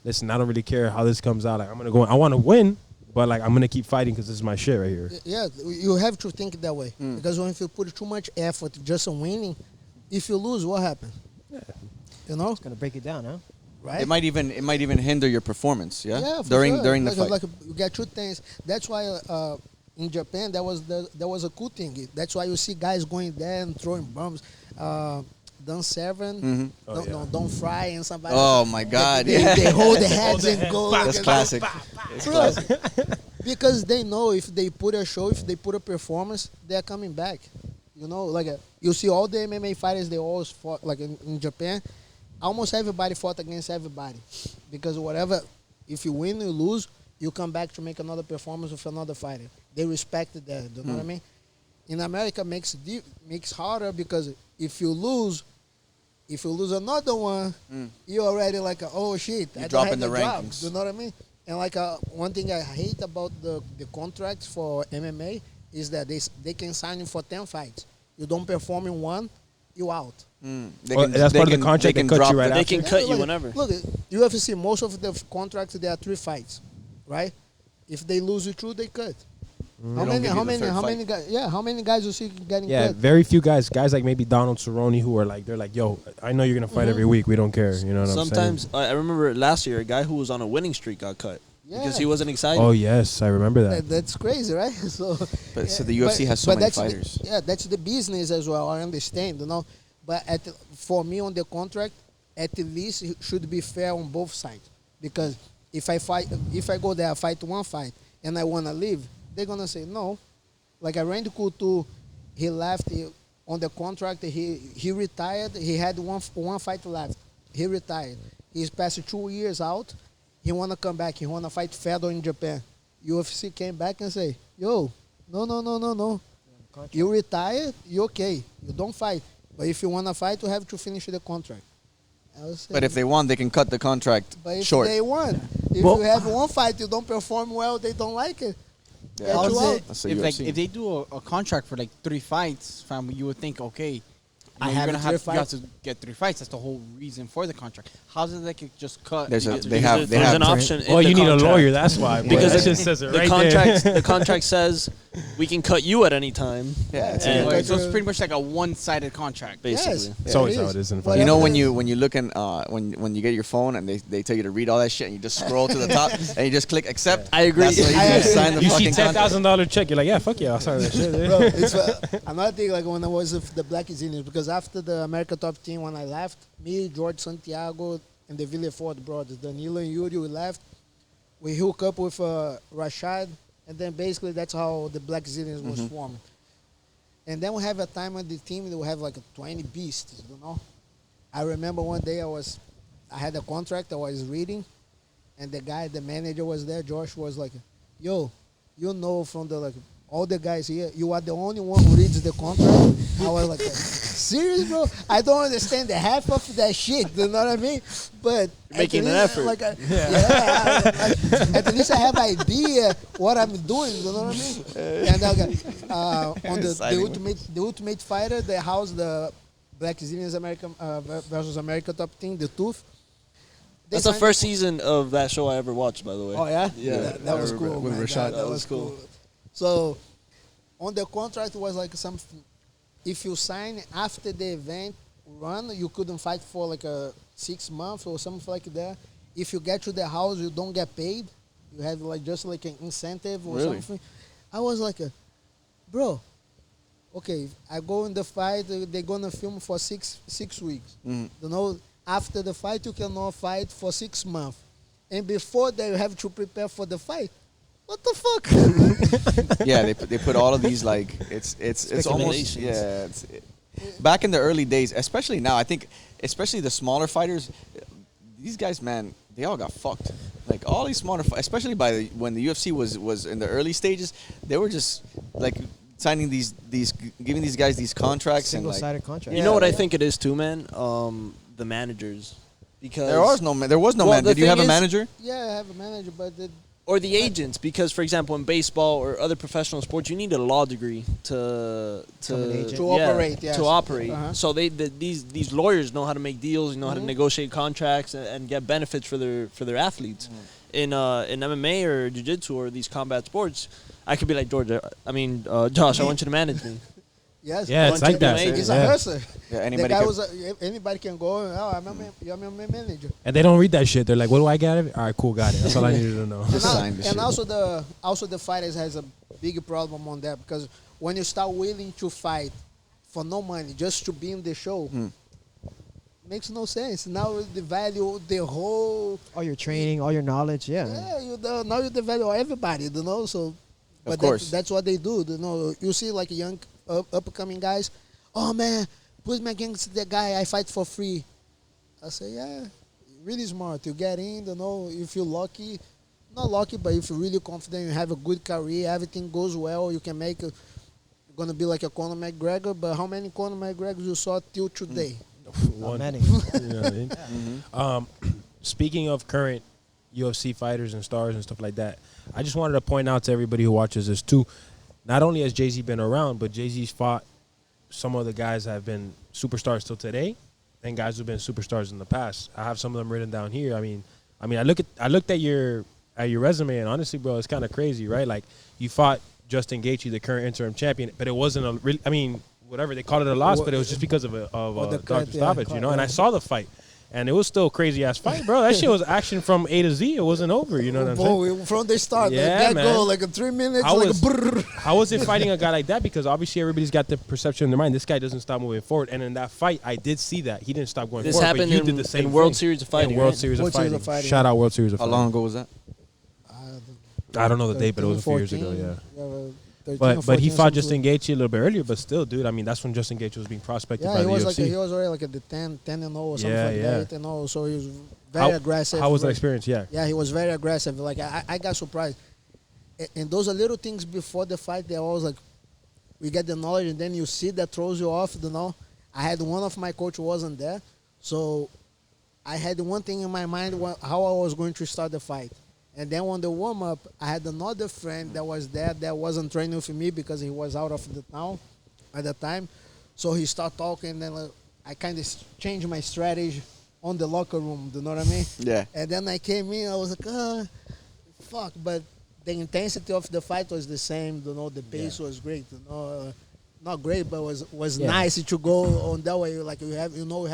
Speaker 1: listen, I don't really care how this comes out. Like, I'm going to go in, I want to win, but like I'm gonna keep fighting because this is my shit right here.
Speaker 6: Yeah, you have to think that way. Because when if you put too much effort just on winning, if you lose, what happens?
Speaker 2: Yeah.
Speaker 6: You know,
Speaker 2: It's gonna break it down, huh?
Speaker 6: right?
Speaker 5: It might even hinder your performance. Yeah.
Speaker 6: Yeah, for
Speaker 5: during
Speaker 6: sure.
Speaker 5: during the
Speaker 6: like,
Speaker 5: fight.
Speaker 6: Like you get two things. That's why in Japan that was a cool thing. That's why you see guys going there and throwing bombs. Don't seven, don't fry and somebody.
Speaker 5: Oh my God!
Speaker 6: They hold the heads and go.
Speaker 5: That's classic. It's classic.
Speaker 6: Because they know if they put a show, if they put a performance, they're coming back. You know, like you see all the MMA fighters, they always fought, like in Japan, almost everybody fought against everybody. Because whatever, if you win or lose, you come back to make another performance with another fighter. They respected that, you know what I mean? In America, makes harder because if you lose another one, you're already like, oh shit,
Speaker 5: You
Speaker 6: I
Speaker 5: drop
Speaker 6: don't have
Speaker 5: in the
Speaker 6: the job.
Speaker 5: rankings.
Speaker 6: You know what I mean? And like one thing I hate about the contracts for MMA is that they can sign you for 10 fights. You don't perform in one, you out.
Speaker 1: That's part of the contract. They cut
Speaker 5: drop
Speaker 1: you right
Speaker 5: the-
Speaker 4: They
Speaker 1: after.
Speaker 4: can cut you
Speaker 6: Like,
Speaker 4: whenever.
Speaker 6: Look, UFC, most of the contracts, there are 3 fights, right? If they lose you two, they cut. How
Speaker 5: don't give you the third
Speaker 6: many
Speaker 5: fight.
Speaker 6: guys? Yeah, how many guys you see getting
Speaker 1: Yeah,
Speaker 6: cut?
Speaker 1: very few guys like maybe Donald Cerrone, who are like, they're like, yo, I know you're gonna fight every week. We don't care. You know what
Speaker 4: Sometimes I remember last year a guy who was on a winning streak got cut because
Speaker 6: Yeah.
Speaker 4: he wasn't excited.
Speaker 1: I'm saying? Oh yes, I remember that.
Speaker 6: That's crazy, right? So,
Speaker 5: But so the UFC has so many
Speaker 6: that's
Speaker 5: fighters.
Speaker 6: That's the business as well. I understand, you know. But for me on the contract, at least it should be fair on both sides. Because if I go there, I fight one fight, and I wanna leave, they're gonna say no. Like Randy Couture, he left on the contract. He retired. He had one fight left. He retired. He's passed 2 years out. He wanna come back. He wanna fight Fedor in Japan. UFC came back and say, yo, no. You retired, you okay. You don't fight. But if you wanna fight, you have to finish the contract. I was
Speaker 5: But
Speaker 6: saying,
Speaker 5: if they won, they can cut the contract
Speaker 6: but if
Speaker 5: short.
Speaker 6: they won, if
Speaker 2: Well-
Speaker 6: you have one fight, you don't perform well, they don't like it.
Speaker 5: Yeah,
Speaker 6: Get you out.
Speaker 5: That's the
Speaker 3: If
Speaker 5: UFC.
Speaker 3: if they do a contract for like 3 fights, fam, you would think, okay,
Speaker 6: I
Speaker 3: you're
Speaker 6: have
Speaker 3: gonna
Speaker 6: three
Speaker 3: have, you have
Speaker 6: fights.
Speaker 3: to get 3 fights. That's the whole reason for the contract. How's it they could just cut?
Speaker 5: There's a-
Speaker 3: after
Speaker 5: they
Speaker 3: you
Speaker 5: have-
Speaker 3: get
Speaker 5: they
Speaker 4: There's
Speaker 5: have-
Speaker 4: an option. in
Speaker 1: Well,
Speaker 4: the
Speaker 1: you need a
Speaker 4: contract.
Speaker 1: lawyer. That's why.
Speaker 4: Because
Speaker 1: Because
Speaker 4: it-
Speaker 1: it says it
Speaker 4: the
Speaker 1: right
Speaker 4: contract
Speaker 1: there.
Speaker 4: the contract says we can cut you at any time.
Speaker 5: Yeah, it's
Speaker 4: And-
Speaker 5: a-
Speaker 3: So it's pretty much like a one-sided contract.
Speaker 4: Basically.
Speaker 6: Yes.
Speaker 1: It's always how it is in
Speaker 6: Whatever
Speaker 1: fighting.
Speaker 5: You know
Speaker 6: it
Speaker 5: when
Speaker 6: is.
Speaker 5: you look in when you get your phone and they tell you to read all that shit and you just scroll to the top and you just click accept.
Speaker 4: I agree.
Speaker 5: That's what you
Speaker 6: I
Speaker 5: just sign the
Speaker 1: You see
Speaker 5: fucking contract.
Speaker 1: $10,000 check, you're like, yeah, fuck yeah, I'll sign that shit.
Speaker 6: Bro, it's another thing. Like when I was with the Black Zillions, because after the America Top Team, when I left, me, George Santiago, and the Villefort brothers, Danilo and Yuri, we left. We hook up with Rashad, and then basically that's how the Black Zillions was formed. And then we have a time on the team that we have like 20 beasts, you know. I remember one day I had a contract I was reading, and the manager was there. Josh was like, "Yo, you know from the all the guys here, you are the only one who reads the contract." I was like, "Serious, bro? I don't understand the half of that shit." You know what I mean? But
Speaker 4: Making
Speaker 6: at
Speaker 4: an
Speaker 6: least,
Speaker 4: effort.
Speaker 6: at least I have idea what I'm doing. You know what I mean? And on the Ultimate Fighter, the house, the Black Zillions American versus America Top Team, the Tooth. They
Speaker 4: That's the
Speaker 6: signed-
Speaker 4: first season of that show I ever watched, by the way.
Speaker 6: Oh yeah,
Speaker 4: Yeah.
Speaker 6: that was cool.
Speaker 1: with
Speaker 6: man.
Speaker 1: Rashad.
Speaker 6: That was cool. So, on the contract was like something. If you sign after the event run, you couldn't fight for like 6 months or something like that. If you get to the house, you don't get paid. You have just like an incentive or
Speaker 5: Really?
Speaker 6: something. I was like, bro. Okay, I go in the fight. They're gonna film for six weeks. You know, after the fight, you cannot fight for 6 months, and before that, you have to prepare for the fight. What the fuck?
Speaker 5: Yeah, they put all of these like it's almost
Speaker 4: Speculations.
Speaker 5: yeah. Back in the early days, especially now, I think especially the smaller fighters, these guys, man, they all got fucked. Like all these smaller, especially when the UFC was in the early stages, they were just like signing these giving these guys these contracts and like
Speaker 2: Single-sided contract.
Speaker 4: You know what I think it is too, man? The managers. Because
Speaker 5: there was no
Speaker 4: Well,
Speaker 5: man.
Speaker 4: the
Speaker 5: Did you have
Speaker 4: thing
Speaker 5: a
Speaker 4: is-
Speaker 5: manager?
Speaker 6: Yeah, I have a manager, but
Speaker 4: or the agents, because for example in baseball or other professional sports you need a law degree to
Speaker 2: Become an agent.
Speaker 6: To operate, yes.
Speaker 4: to operate.
Speaker 6: Uh-huh.
Speaker 4: So these lawyers know how to make deals, know how to negotiate contracts and get benefits for their athletes. in MMA or jiu-jitsu or these combat sports, I could be like, George, Josh, I want you to manage me.
Speaker 6: Yes.
Speaker 1: Yeah, it's like that.
Speaker 6: He's
Speaker 1: Yeah.
Speaker 6: a hustler.
Speaker 5: Yeah,
Speaker 6: The
Speaker 5: anybody
Speaker 6: guy
Speaker 5: can,
Speaker 6: was anybody can go. Oh, I'm a manager.
Speaker 1: And they don't read that shit. They're like, what do I get? All right, cool, got it. That's all I needed to know.
Speaker 5: Just sign the shit.
Speaker 6: And also the fighters has a big problem on that, because when you start willing to fight for no money just to be in the show, makes no sense. Now the value the whole
Speaker 2: All your training, all your knowledge, yeah.
Speaker 6: now you devalue everybody, you know. So, but
Speaker 5: course.
Speaker 6: that's what they do. You know, you see like young upcoming guys. Oh man, put me against the guy I fight for free. I say, yeah, really smart. You get in, you know, if you're lucky, not lucky, but if you're really confident, you have a good career, everything goes well, you can make you're going to be like a Conor McGregor, but how many Conor McGregors you saw till today?
Speaker 1: One.
Speaker 2: Many.
Speaker 1: You know what I mean? Speaking of current UFC fighters and stars and stuff like that, I just wanted to point out to everybody who watches this too, not only has Jay-Z been around, but Jay-Z's fought some of the guys that have been superstars till today and guys who've been superstars in the past. I have some of them written down here. I mean, I looked at your resume, and honestly, bro, it's kind of crazy, right? Like, you fought Justin Gaethje, the current interim champion, but it wasn't a real, I mean, whatever, they called it a loss, but it was just because of
Speaker 6: the
Speaker 1: doctor
Speaker 6: cut,
Speaker 1: stoppage,
Speaker 6: yeah,
Speaker 1: you know? And
Speaker 6: yeah.
Speaker 1: I saw the fight, and it was still a crazy-ass fight, bro. That shit was action from A to Z. It wasn't over, you know what I'm saying?
Speaker 6: Boy, from the start,
Speaker 1: Yeah,
Speaker 6: that
Speaker 1: man.
Speaker 6: go like a 3 minutes,
Speaker 1: How
Speaker 6: like
Speaker 1: was-
Speaker 6: a brrr.
Speaker 1: How was it fighting a guy like that? Because obviously everybody's got the perception in their mind, this guy doesn't stop moving forward. And in that fight, I did see that. He didn't stop going
Speaker 4: This
Speaker 1: forward,
Speaker 4: happened
Speaker 1: but you
Speaker 4: in,
Speaker 1: did the same
Speaker 4: in World
Speaker 1: thing.
Speaker 4: Series of Fighting.
Speaker 1: In World
Speaker 4: right?
Speaker 1: Series
Speaker 6: World
Speaker 1: of
Speaker 6: Series of
Speaker 1: Fighting.
Speaker 6: Fighting,
Speaker 1: Shout out World Series of
Speaker 5: how
Speaker 1: Fighting.
Speaker 5: long ago was that?
Speaker 1: I don't know the date, but it was a few years ago,
Speaker 6: 13,
Speaker 1: yeah.
Speaker 6: 13 or
Speaker 1: But he
Speaker 6: 14
Speaker 1: fought
Speaker 6: something.
Speaker 1: Justin Gaethje a little bit earlier, but still, dude, I mean, that's when Justin Gaethje was being prospected by
Speaker 6: Yeah,
Speaker 1: the
Speaker 6: he was
Speaker 1: UFC.
Speaker 6: like he was already like at the 10 and 0 or something
Speaker 1: Yeah,
Speaker 6: like
Speaker 1: yeah.
Speaker 6: that, and all. So he was very aggressive.
Speaker 1: How was that experience? Yeah.
Speaker 6: Yeah, he was very aggressive. Like I got surprised. And those are little things before the fight. They're always like, we get the knowledge, and then you see that throws you off. You know, I had one of my coach wasn't there, so I had one thing in my mind how I was going to start the fight. And then on the warm up, I had another friend that was there that wasn't training with me because he was out of the town at the time. So he started talking, and then I kind of changed my strategy on the locker room. You know what I mean?
Speaker 5: Yeah.
Speaker 6: And then I came in, I was like, fuck. But the intensity of the fight was the same. You know, the pace was great. You know, not great, but was nice to go on that way. Like you have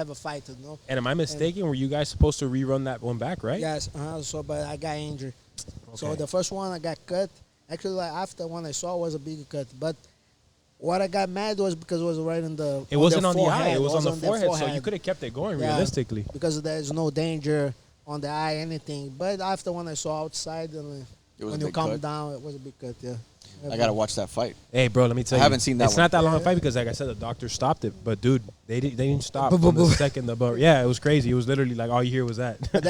Speaker 6: a fight. You know.
Speaker 1: And am I mistaken? Were you guys supposed to rerun that one back, right?
Speaker 6: Yes. So, but I got injured. So
Speaker 1: Okay.
Speaker 6: the first one I got cut. Actually, like, after one I saw was a big cut. But what I got mad was because it was right in the.
Speaker 1: It wasn't on the
Speaker 6: forehead.
Speaker 1: eye. It was on the forehead, so you
Speaker 6: forehead.
Speaker 1: could have kept it going
Speaker 6: Yeah.
Speaker 1: realistically.
Speaker 6: Because there's no danger on the eye, anything. But after when I saw outside, and
Speaker 5: It was
Speaker 6: when
Speaker 5: a
Speaker 6: you
Speaker 5: big
Speaker 6: calm
Speaker 5: cut.
Speaker 6: down, it was a big cut. Yeah.
Speaker 5: I gotta watch that fight.
Speaker 1: Hey, bro, let me tell you.
Speaker 5: haven't seen that
Speaker 1: It's
Speaker 5: one.
Speaker 1: not that long a fight because, like I said, the doctor stopped it. But, dude, they didn't stop
Speaker 6: Boom,
Speaker 1: from
Speaker 6: boom,
Speaker 1: the
Speaker 6: boom.
Speaker 1: second. Yeah, it was crazy. It was literally like all you hear was that.
Speaker 6: But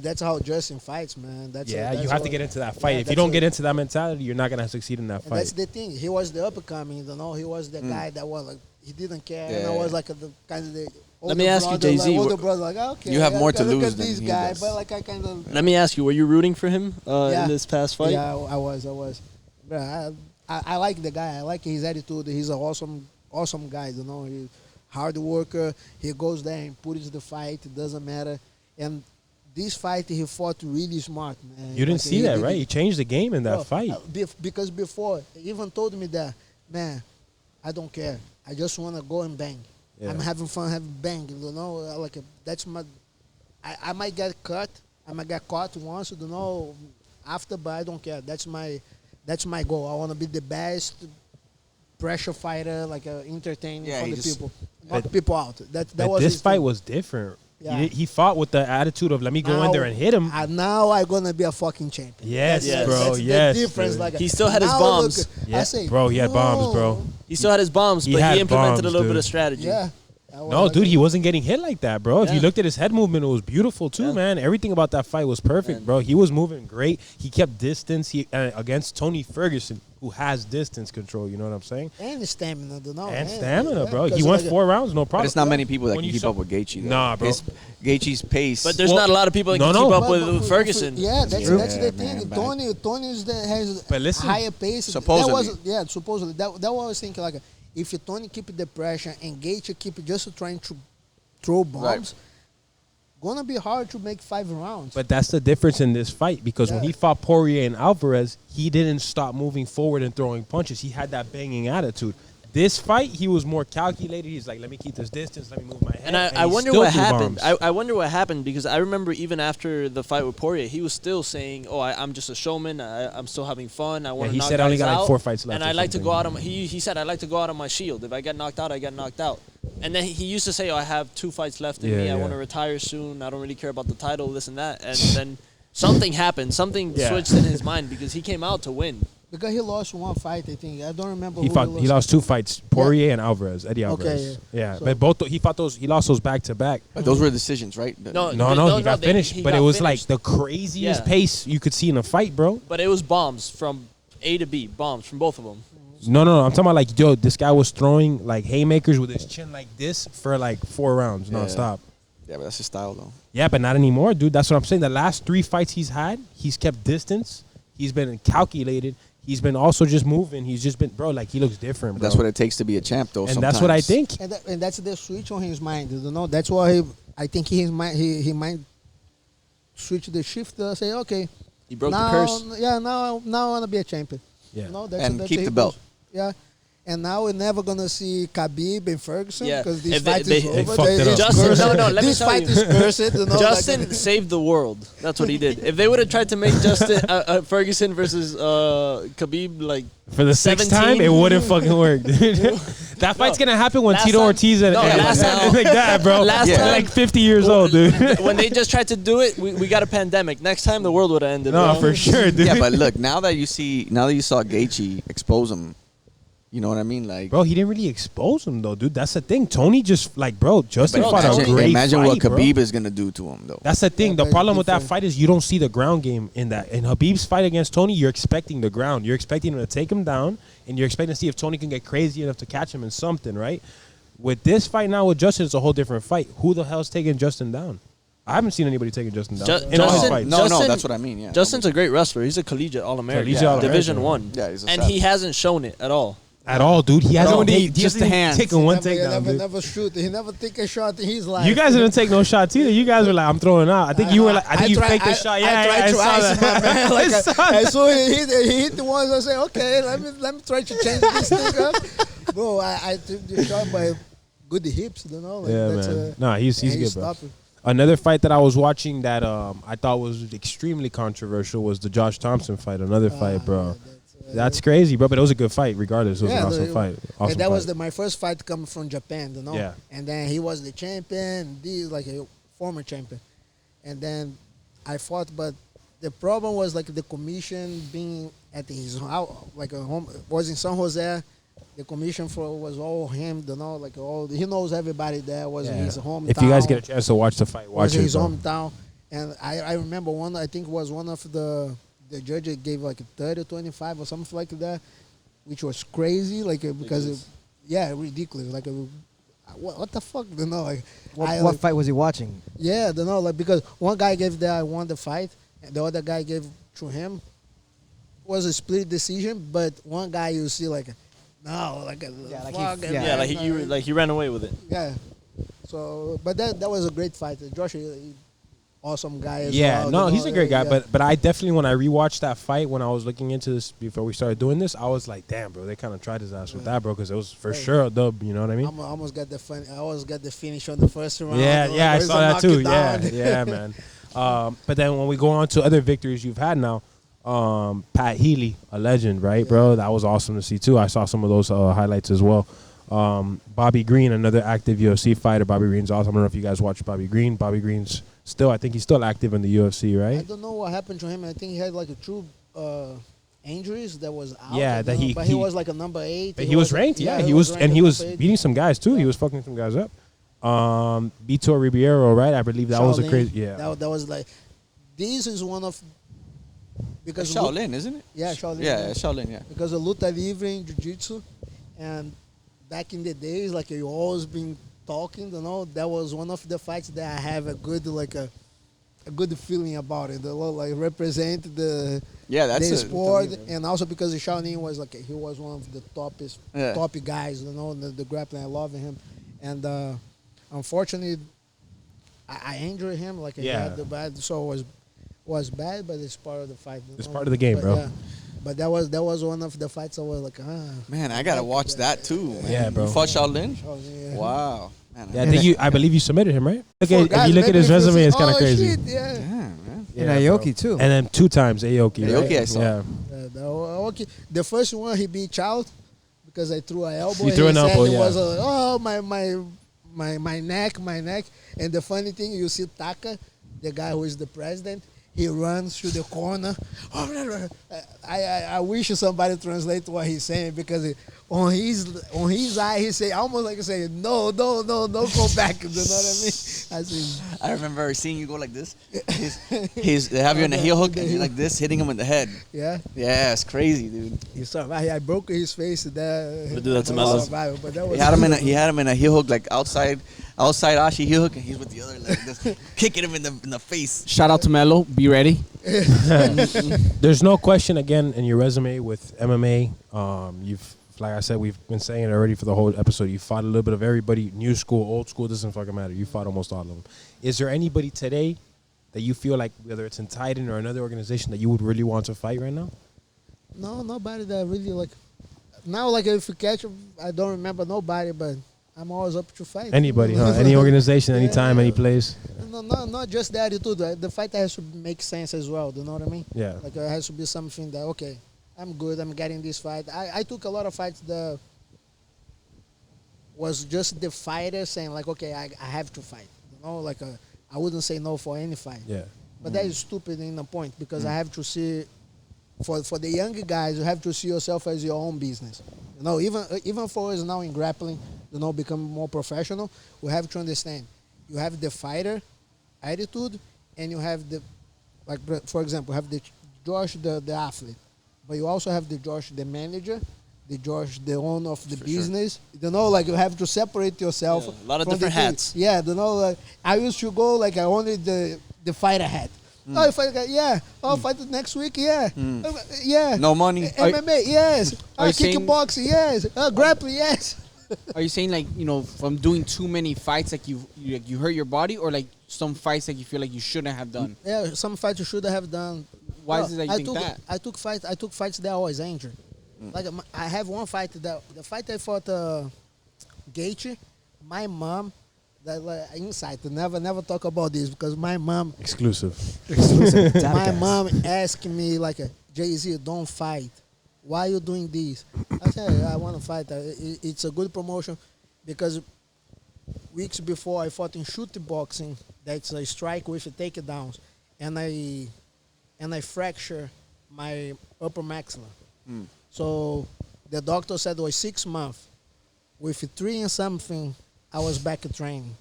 Speaker 6: that's how Justin fights, man. That's
Speaker 1: Yeah,
Speaker 6: that's
Speaker 1: you have to
Speaker 6: what-
Speaker 1: get into that fight.
Speaker 6: Yeah,
Speaker 1: If you
Speaker 6: that's
Speaker 1: don't
Speaker 6: what-
Speaker 1: get into that mentality, you're not gonna succeed in that
Speaker 6: And that's
Speaker 1: fight.
Speaker 6: the thing. He was the up and coming, you know. He was the guy that was like he didn't care, and I
Speaker 5: Yeah.
Speaker 6: was like the kind of the.
Speaker 4: Let me ask you,
Speaker 6: older brother,
Speaker 4: Jay-Z,
Speaker 6: Like, older brother, like okay,
Speaker 5: You have more to
Speaker 6: look
Speaker 5: lose
Speaker 6: at
Speaker 5: than
Speaker 6: this
Speaker 5: he
Speaker 6: guy,
Speaker 5: does.
Speaker 6: but like I kind of.
Speaker 4: Let me ask you, were you rooting for him
Speaker 6: Yeah.
Speaker 4: in this past fight?
Speaker 6: Yeah, I was. But I like the guy. I like his attitude. He's an awesome guy. You know, he's hard worker. He goes there and puts the fight. It doesn't matter. And this fight, he fought really smart, man.
Speaker 1: You didn't
Speaker 6: Like,
Speaker 1: see that, right? He changed the game in that
Speaker 6: Bro,
Speaker 1: fight.
Speaker 6: Because before, he even told me that, man, I don't care. I just want to go and bang.
Speaker 1: Yeah.
Speaker 6: I'm having fun having bang. You know, like that's my. I might get cut. I might get caught once. You know, after, but I don't care. That's my goal. I want to be the best pressure fighter, like entertaining
Speaker 5: Yeah,
Speaker 6: for
Speaker 5: he
Speaker 6: the
Speaker 5: just-
Speaker 6: people, knock people out. That
Speaker 1: But
Speaker 6: was
Speaker 1: this
Speaker 6: his
Speaker 1: fight
Speaker 6: thing.
Speaker 1: was different.
Speaker 6: Yeah.
Speaker 1: He fought with the attitude of let me go in there and hit him.
Speaker 6: Now I'm gonna be a fucking champion.
Speaker 1: Yes,
Speaker 4: Yes.
Speaker 1: bro.
Speaker 6: That's
Speaker 1: Yes,
Speaker 6: the difference.
Speaker 1: dude.
Speaker 6: Like
Speaker 4: He still had his
Speaker 6: now
Speaker 4: bombs.
Speaker 6: look,
Speaker 1: Yeah,
Speaker 6: I say,
Speaker 1: bro, he had bombs, bro.
Speaker 6: no.
Speaker 4: He still had his bombs,
Speaker 1: He
Speaker 4: but
Speaker 1: had
Speaker 4: he implemented
Speaker 1: bombs,
Speaker 4: a little bit
Speaker 1: dude.
Speaker 4: of strategy.
Speaker 6: Yeah.
Speaker 1: No, dude, he wasn't getting hit like that, bro. If you
Speaker 4: Yeah.
Speaker 1: looked at his head movement, it was beautiful too,
Speaker 4: Yeah.
Speaker 1: man. Everything about that fight was perfect,
Speaker 5: And-
Speaker 1: bro. He was moving great. He kept distance. He against Tony Ferguson, who has distance control. You know what I'm saying?
Speaker 6: And stamina, you know.
Speaker 1: And stamina, bro. He
Speaker 6: because
Speaker 1: went
Speaker 6: like,
Speaker 1: 4 rounds, no
Speaker 5: But
Speaker 1: problem.
Speaker 5: it's not many people that
Speaker 1: When
Speaker 5: can
Speaker 1: you
Speaker 5: keep
Speaker 1: saw-
Speaker 5: up with Gaethje. Though.
Speaker 1: Nah, bro.
Speaker 5: Gaethje's pace.
Speaker 4: But there's
Speaker 1: Well,
Speaker 4: not a lot of people that can
Speaker 1: no,
Speaker 4: keep
Speaker 1: no.
Speaker 4: up with Ferguson.
Speaker 6: Yeah, that's
Speaker 1: true.
Speaker 6: the
Speaker 5: Yeah,
Speaker 6: thing.
Speaker 5: man,
Speaker 6: Tony's has
Speaker 1: But listen,
Speaker 6: higher pace.
Speaker 5: supposedly.
Speaker 6: Supposedly. That what I was thinking. Like, if Tony keep the pressure and Gaethje keep just trying to throw bombs, gonna be hard to make 5 rounds.
Speaker 1: But that's the difference in this fight because when
Speaker 6: Yeah.
Speaker 1: he fought Poirier and Alvarez, he didn't stop moving forward and throwing punches. He had that banging attitude. This fight, he was more calculated. He's like, let me keep this distance. Let me move my head.
Speaker 4: And I
Speaker 1: he
Speaker 4: wonder
Speaker 1: still
Speaker 4: what
Speaker 1: threw
Speaker 4: happened.
Speaker 1: bombs.
Speaker 4: I wonder what happened because I remember even after the fight with Poirier, he was still saying, "Oh, I'm just a showman. I'm still having fun. I want to
Speaker 1: he
Speaker 4: knock
Speaker 1: said I only
Speaker 4: guys
Speaker 1: got like
Speaker 4: out,
Speaker 1: 4 fights left.
Speaker 4: and
Speaker 1: or
Speaker 4: I like to
Speaker 1: something.
Speaker 4: go out on." He said, "I like to go out on my shield. If I get knocked out, I get knocked out." And then he used to say, "Oh, I have 2 fights left in me.
Speaker 1: Yeah,
Speaker 4: I
Speaker 1: yeah.
Speaker 4: want to retire soon. I don't really care about the title, this and that." And then something happened. Something
Speaker 1: Yeah.
Speaker 4: switched in his mind because he came out to win.
Speaker 6: Because he lost 1 fight, I think. I don't remember
Speaker 1: He
Speaker 6: who
Speaker 1: fought. He lost 2 fights: Poirier and Alvarez. Eddie
Speaker 6: Okay,
Speaker 1: Alvarez. Yeah,
Speaker 6: So-
Speaker 1: but both he fought those. He lost those back to back.
Speaker 5: But those were decisions, right?
Speaker 4: No,
Speaker 1: No, he got finished.
Speaker 4: he
Speaker 1: But
Speaker 4: got
Speaker 1: it was
Speaker 4: finished.
Speaker 1: like the craziest
Speaker 4: Yeah.
Speaker 1: pace you could see in a fight, bro.
Speaker 4: But it was bombs from A to B. Bombs from both of them.
Speaker 1: No. I'm talking about like, yo, this guy was throwing like haymakers with his chin like this for like 4 rounds nonstop.
Speaker 5: Yeah, but that's his style, though.
Speaker 1: Yeah, but not anymore, dude. That's what I'm saying. The last 3 fights he's had, he's kept distance. He's been calculated. He's been also just moving. He's just been, bro, like he looks different,
Speaker 5: But
Speaker 1: bro.
Speaker 5: that's what it takes to be a champ, though.
Speaker 1: and that's what I think.
Speaker 6: And that's the switch on his mind. You know, that's why I think his mind he might switch the shift. Say, okay,
Speaker 4: He broke
Speaker 6: now,
Speaker 4: the curse.
Speaker 6: Yeah, now I want to be a champion.
Speaker 1: Yeah.
Speaker 6: You know,
Speaker 5: And keep
Speaker 6: he
Speaker 5: the belt.
Speaker 6: goes. Yeah. And now we're never gonna see Khabib and Ferguson
Speaker 4: Yeah.
Speaker 6: because this
Speaker 4: If they-
Speaker 6: fight
Speaker 4: they-
Speaker 6: is
Speaker 4: they
Speaker 6: over.
Speaker 1: fucked it
Speaker 6: It's
Speaker 1: up.
Speaker 4: Justin,
Speaker 6: cursed.
Speaker 4: no, let me
Speaker 6: this
Speaker 4: tell
Speaker 6: fight
Speaker 4: you.
Speaker 6: is cursed. You know,
Speaker 4: Justin saved the world. That's what he did. If they would have tried to make Justin Ferguson versus Khabib like
Speaker 1: For the 6th
Speaker 4: 17?
Speaker 1: time, it wouldn't fucking work, dude. That fight's gonna happen when
Speaker 4: Last
Speaker 1: Tito
Speaker 4: time-
Speaker 1: Ortiz and
Speaker 4: no, last time-
Speaker 1: like that, bro.
Speaker 4: Last
Speaker 1: They're
Speaker 4: time-
Speaker 1: like 50 years old, dude.
Speaker 4: when they just tried to do it, we got a pandemic. Next time the world would have ended.
Speaker 1: No,
Speaker 4: bro.
Speaker 1: for sure, dude.
Speaker 5: Yeah, but look, now that you saw Gaethje expose him, you know what I mean? Like,
Speaker 1: Bro, he didn't really expose him though, dude. That's the thing. Tony just like, bro, Justin
Speaker 5: but
Speaker 1: fought a great
Speaker 5: imagine
Speaker 1: fight,
Speaker 5: what
Speaker 1: bro.
Speaker 5: Khabib is gonna do to him, though.
Speaker 1: That's the thing.
Speaker 6: Yeah,
Speaker 1: The
Speaker 6: but
Speaker 1: problem with that
Speaker 6: different.
Speaker 1: fight is you don't see the ground game in that. In Habib's fight against Tony, you're expecting the ground. You're expecting him to take him down, and you're expecting to see if Tony can get crazy enough to catch him in something, right? With this fight now with Justin, it's a whole different fight. Who the hell's taking Justin down? I haven't seen anybody taking Justin down in all his
Speaker 4: Justin-
Speaker 1: fights.
Speaker 5: No,
Speaker 4: Justin-
Speaker 5: that's what I mean. Yeah,
Speaker 4: Justin's a great wrestler. He's a collegiate All-American.
Speaker 1: Collegiate All-American.
Speaker 4: Division 1.
Speaker 5: Yeah, he's a
Speaker 4: and
Speaker 5: savage.
Speaker 4: he hasn't shown it at all.
Speaker 1: At all, dude. He hasn't
Speaker 5: No,
Speaker 1: he
Speaker 5: just the
Speaker 1: hasn't
Speaker 5: hands.
Speaker 1: taken one
Speaker 6: He
Speaker 1: takedown, dude.
Speaker 6: never shoot. He never take a shot in his life.
Speaker 1: You guys didn't take no shots either. You guys were like, I'm throwing out. I think you were like, I think you faked the shot. Yeah,
Speaker 6: I tried
Speaker 1: I
Speaker 6: to
Speaker 1: saw
Speaker 6: ice
Speaker 1: that.
Speaker 6: my man. Like
Speaker 1: I saw
Speaker 6: I saw he hit the ones. I said, okay, let me try to change this thing up. Bro, I took the shot by good hips. You know, like
Speaker 1: Yeah,
Speaker 6: that's
Speaker 1: man. Nah, he's
Speaker 6: and he
Speaker 1: good, bro.
Speaker 6: stopped it.
Speaker 1: Another fight that I was watching that I thought was extremely controversial was the Josh Thompson fight. Another fight, bro. That's crazy, bro. But it was a good fight, regardless. It was an awesome fight. Awesome
Speaker 6: and that was
Speaker 1: fight.
Speaker 6: my first fight coming from Japan, you know.
Speaker 1: Yeah.
Speaker 6: And then he was the champion, like a former champion. And then I fought, but the problem was like the commission being at his house, like a home, was in San Jose. The commission for was all him, you know, like he knows everybody there. Was in his hometown.
Speaker 1: If you guys get a chance to watch the fight, watch
Speaker 6: was in
Speaker 1: it.
Speaker 6: his
Speaker 1: Bro.
Speaker 6: hometown. And I remember one, I think was one of the judges gave like a 30, 25 or something like that, which was crazy, like because, ridiculous. Like, what the fuck, you know? Like,
Speaker 2: What fight was he watching?
Speaker 6: Yeah, you know, like because one guy gave that I won the fight, and the other guy gave to him. It was a split decision, but one guy you see like, no, like,
Speaker 4: He ran away with it.
Speaker 6: Yeah. So, but that was a great fight. Josh, awesome guy as
Speaker 1: Yeah,
Speaker 6: well.
Speaker 1: no,
Speaker 6: you
Speaker 1: he's
Speaker 6: know,
Speaker 1: a great guy.
Speaker 6: yeah.
Speaker 1: But I definitely, when I rewatched that fight, when I was looking into this before we started doing this, I was like, damn, bro, they kind of tried his ass with that, bro, because it was for sure a dub. You know what I mean?
Speaker 6: I almost got I almost got the finish on the first round.
Speaker 1: Yeah,
Speaker 6: Like,
Speaker 1: I
Speaker 6: where's
Speaker 1: saw
Speaker 6: the
Speaker 1: that too. Yeah,
Speaker 6: knockdown?
Speaker 1: yeah, man. But then when we go on to other victories you've had now, Pat Healy, a legend, right, bro? That was awesome to see too. I saw some of those highlights as well. Bobby Green, another active UFC fighter. Bobby Green's awesome. I don't know if you guys watch Bobby Green. Bobby Green's I think he's still active in the UFC,
Speaker 6: I
Speaker 1: right?
Speaker 6: don't know what happened to him. I think he had like a true injuries that was out.
Speaker 1: Yeah, that
Speaker 6: but he was like a number 8.
Speaker 1: He was ranked, yeah. He was, and he was beating some guys too. He was fucking some guys up. Vitor Ribeiro, right? I believe that was a
Speaker 6: Shaolin.
Speaker 1: crazy, yeah.
Speaker 6: That was like, this is one of because
Speaker 5: Shaolin, isn't it?
Speaker 6: Yeah, Shaolin.
Speaker 5: Yeah, Shaolin, yeah.
Speaker 6: Because of luta libre in jiu-jitsu, and back in the days, like you always been talking, you know, that was one of the fights that I have a good good feeling about it. Like represent the
Speaker 5: that's
Speaker 6: the
Speaker 5: it.
Speaker 6: sport, and also because the Shaolin was like he was one of the top guys, you know, the grappling. I love him, and unfortunately, I injured him. Like, I
Speaker 1: Yeah.
Speaker 6: had the bad, so it was bad, but it's part of the fight.
Speaker 1: It's part of the game,
Speaker 6: but,
Speaker 1: bro.
Speaker 6: Yeah. But that was one of the fights I was like,
Speaker 5: Man, I gotta watch that too. Man.
Speaker 1: Yeah, bro.
Speaker 5: You fought Shaolin?
Speaker 6: oh, yeah.
Speaker 5: Wow. Man,
Speaker 1: Yeah, I believe you submitted him, right? Okay, if
Speaker 6: Guys,
Speaker 1: you look at
Speaker 6: maybe
Speaker 1: his
Speaker 6: if you
Speaker 1: resume,
Speaker 6: see-
Speaker 1: it's kind of
Speaker 6: oh,
Speaker 1: crazy.
Speaker 6: Shit, yeah.
Speaker 5: yeah, man.
Speaker 2: And
Speaker 1: Yeah,
Speaker 2: Aoki,
Speaker 1: bro.
Speaker 2: too.
Speaker 1: And then 2 times Aoki, right?
Speaker 5: Aoki, I saw.
Speaker 1: Yeah.
Speaker 6: Okay. The first one he beat Chow because I threw an elbow.
Speaker 1: You threw
Speaker 6: and
Speaker 1: an
Speaker 6: he
Speaker 1: elbow,
Speaker 6: said it
Speaker 1: yeah.
Speaker 6: was my neck. And the funny thing, you see Taka, the guy who is the president, he runs through the corner. I wish somebody translate what he's saying because on his eye he say almost like saying no, don't go back. You know what I mean? I say,
Speaker 5: I remember seeing you go like this. They have you in a heel hook and you're like this, hitting him in the head.
Speaker 6: yeah.
Speaker 5: Yeah, it's crazy, dude.
Speaker 6: He survived. I broke his face.
Speaker 4: But do that to
Speaker 6: but
Speaker 4: Melo.
Speaker 6: he survived, but that was
Speaker 5: He had him in a heel hook like outside Ashi heel hook, and he's with the other leg, just kicking him in the face.
Speaker 3: Shout out to Melo. Be ready.
Speaker 1: There's no question, again, in your resume with MMA. You've, like I said, we've been saying it already for the whole episode. You fought a little bit of everybody, new school, old school, doesn't fucking matter. You fought almost all of them. Is there anybody today that you feel like, whether it's in Titan or another organization, that you would really want to fight right now?
Speaker 6: No, nobody that really like. Now, like if you catch him, I don't remember nobody, but I'm always up to fight.
Speaker 1: Anybody, huh? Any organization, anytime, any place?
Speaker 6: No, not just the attitude. The fight has to make sense as well. Do you know what I mean?
Speaker 1: Yeah.
Speaker 6: Like it has to be something that okay, I'm good. I'm getting this fight. I took a lot of fights that was just the fighter saying like, okay, I have to fight. You know, like I wouldn't say no for any fight.
Speaker 1: Yeah.
Speaker 6: But that is stupid in a point because I have to see, for the younger guys, you have to see yourself as your own business. You know, even for us now in grappling, you know, become more professional, we have to understand. You have the fighter attitude, and you have the, like for example, you have the Josh the athlete, but you also have the Josh the manager, the Josh the owner of the business. You know, like you have to separate yourself.
Speaker 4: Yeah, a lot of
Speaker 6: from
Speaker 4: different
Speaker 6: the two.
Speaker 4: hats.
Speaker 6: Yeah, you know, like I used to go like I only the fighter hat. Oh, if I yeah. Oh, fight it next week. Yeah, yeah.
Speaker 5: No money.
Speaker 6: MMA, yes.
Speaker 3: are you saying-
Speaker 6: Kickboxing, yes. Grappling, yes.
Speaker 3: Are you saying like from doing too many fights like you hurt your body, or like some fights that you feel like you shouldn't have done?
Speaker 6: Yeah, some fights you should have done.
Speaker 3: Why
Speaker 6: Well,
Speaker 3: is it that you think that?
Speaker 6: I took fights that I was injured. Like I have one fight the fight I fought Gaethje. My mom, that like, insight. Never talk about this because my mom.
Speaker 1: Exclusive.
Speaker 6: My mom asked me like, Jz, don't fight. Why are you doing this? I said, I want to fight. It's a good promotion because weeks before I fought in shoot boxing. That's a strike with takedowns, and I fractured my upper maxilla. So the doctor said it was 6 months. With 3 and something, I was back at training,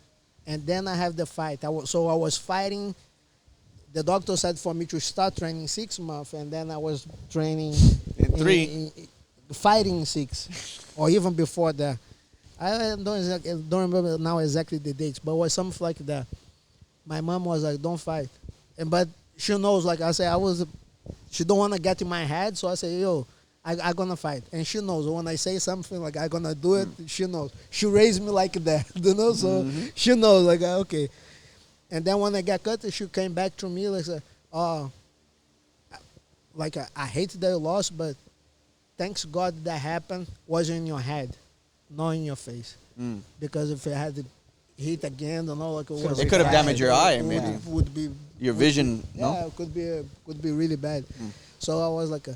Speaker 6: and then I have the fight. I was fighting. The doctor said for me to start training 6 months, and then I was training
Speaker 5: In 3.
Speaker 6: fighting 6, or even before that. I don't remember now exactly the dates, but it was something like that. My mom was like, "Don't fight," but she knows. Like I said, she don't want to get in my head, so I say, "Yo, I gonna fight," and she knows when I say something like I gonna do it. She knows. She raised me like that, you know. So she knows, like okay. And then when I got cut, she came back to me like, "Oh, like I hate that you lost, but thanks God that happened was in your head, not in your face. Because if it had to hit again, you know, like
Speaker 5: It could have damaged your eye, maybe.
Speaker 6: Would be
Speaker 5: Your vision,
Speaker 6: yeah,
Speaker 5: no?
Speaker 6: it could be really bad. So I was like,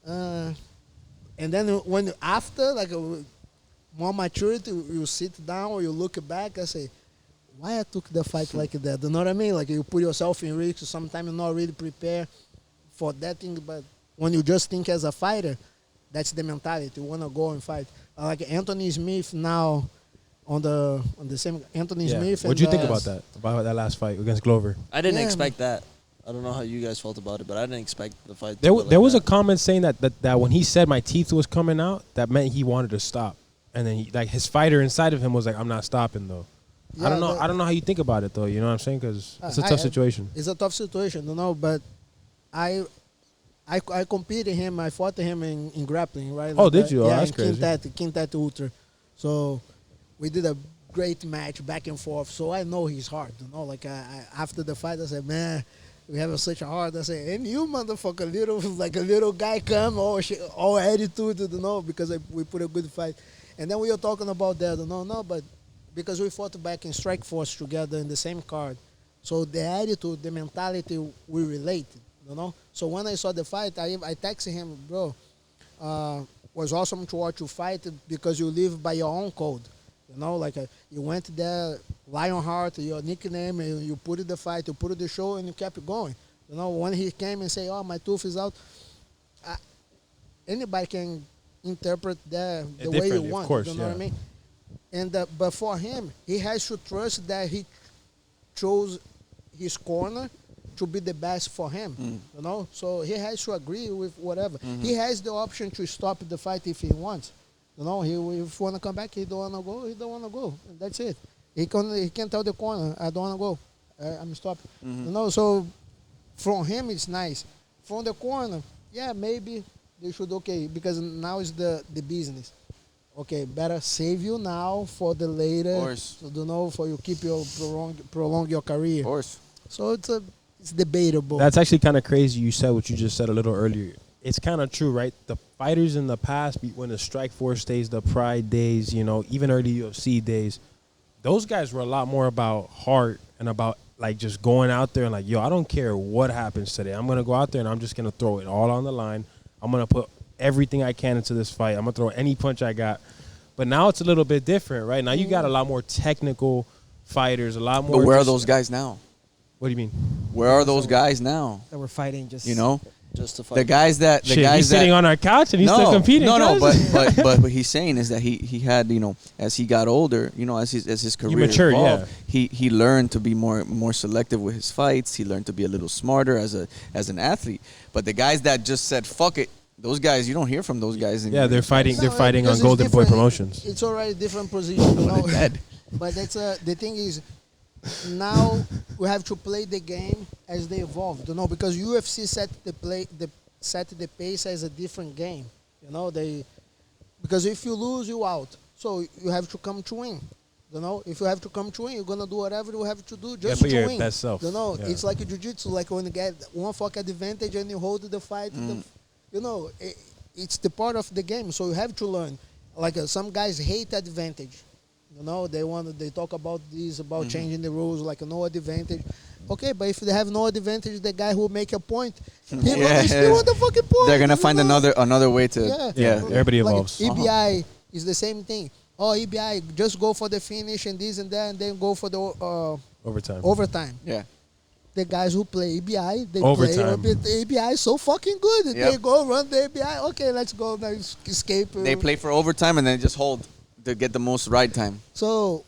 Speaker 6: and then when after like more maturity, you sit down or you look back, I say, why I took the fight like that? You know what I mean? Like you put yourself in risk. Sometimes you're not really prepared for that thing. But when you just think as a fighter, that's the mentality. You want to go and fight. Like Anthony Smith now on the same Anthony Smith.
Speaker 1: What'd you think about that? About that last fight against Glover?
Speaker 4: I didn't
Speaker 6: Yeah,
Speaker 4: expect that. I don't know how you guys felt about it, but I didn't expect the fight.
Speaker 1: There was a comment saying that when he said my teeth was coming out, that meant he wanted to stop, and then like his fighter inside of him was like, I'm not stopping though.
Speaker 6: Yeah,
Speaker 1: I don't know how you think about it though. You know what I'm saying? Because it's a tough situation.
Speaker 6: It's a tough situation, you know. But I competed him. I fought him in grappling, right?
Speaker 1: Oh,
Speaker 6: Like
Speaker 1: did
Speaker 6: that.
Speaker 1: you? Oh,
Speaker 6: Yeah,
Speaker 1: that's
Speaker 6: in
Speaker 1: crazy.
Speaker 6: Quintet Ultra. So we did a great match back and forth. So I know he's hard. You know, like after the fight, I said, man, we have such a hard. I said, and you motherfucker, like a little guy come all attitude, you know, because we put a good fight. And then we were talking about that, but because we fought back in Strike Force together in the same card. So the attitude, the mentality, we relate, you know. So when I saw the fight, I texted him, bro, was awesome to watch you fight because you live by your own code. You know, like you went there, Lionheart, your nickname, and you put it the fight, you put it the show, and you kept it going. You know, when he came and say, oh, my tooth is out, anybody can interpret that the way you want.
Speaker 1: Of course,
Speaker 6: you know what I mean? And but for him, he has to trust that he chose his corner to be the best for him. You know, so he has to agree with whatever. He has the option to stop the fight if he wants. You know, if he want to come back, he don't want to go. He don't want to go. And that's it. He can tell the corner, I don't want to go. I'm stopping. You know, so from him it's nice. From the corner, yeah, maybe they should because now is the business. Okay, better save you now for the later. Of course. So, you know, for you keep your prolong your career. Of
Speaker 5: course.
Speaker 6: So it's debatable.
Speaker 1: That's actually kind of crazy. You said what you just said a little earlier. It's kind of true, right? The fighters in the past, when the Strike Force days, the Pride days, you know, even early UFC days, those guys were a lot more about heart and about like just going out there and like, yo, I don't care what happens today. I'm going to go out there and I'm just going to throw it all on the line. I'm going to put everything I can into this fight. I'm going to throw any punch I got. But now it's a little bit different, right? Now you got a lot more technical fighters, a lot more.
Speaker 5: But where are those guys now?
Speaker 1: What do you mean?
Speaker 5: Where are those guys now?
Speaker 2: That we're fighting just.
Speaker 5: You know?
Speaker 4: Just to fight.
Speaker 5: The guys that
Speaker 1: he's sitting on our couch and he's still competing.
Speaker 5: No, but what he's saying is that he had, you know, as he got older, you know, as his career
Speaker 1: matured,
Speaker 5: evolved, he learned to be more selective with his fights. He learned to be a little smarter as an athlete. But the guys that just said fuck it, those guys, you don't hear from those guys anymore.
Speaker 1: Yeah, they're fighting. They're fighting on Golden Boy Promotions.
Speaker 6: It's already different position, you know. But that's the thing is, now we have to play the game as they evolve, you know, because UFC set the pace as a different game, you know. Because if you lose, you out. So you have to come to win. You know, if you have to come to win, you're gonna do whatever you have to do just to
Speaker 1: your
Speaker 6: win.
Speaker 1: best self.
Speaker 6: You know, it's like a jiu-jitsu, like when you get one fuck advantage and you hold the fight. You know, it's the part of the game. So you have to learn. Like some guys hate advantage. You know, they talk about this, about changing the rules, like no advantage. Okay, but if they have no advantage, the guy who will make a point, he's still on the fucking point.
Speaker 5: They're gonna find another way to.
Speaker 1: Yeah, everybody evolves.
Speaker 6: Like EBI is the same thing. Oh, EBI, just go for the finish and this and that, and then go for the overtime.
Speaker 5: Yeah.
Speaker 6: The guys who play EBI, they
Speaker 1: overtime.
Speaker 6: play the EBI is so fucking good. Yep. They go run the EBI. Okay, let's go now escape.
Speaker 5: They play for overtime and then just hold to get the most ride time.
Speaker 6: So,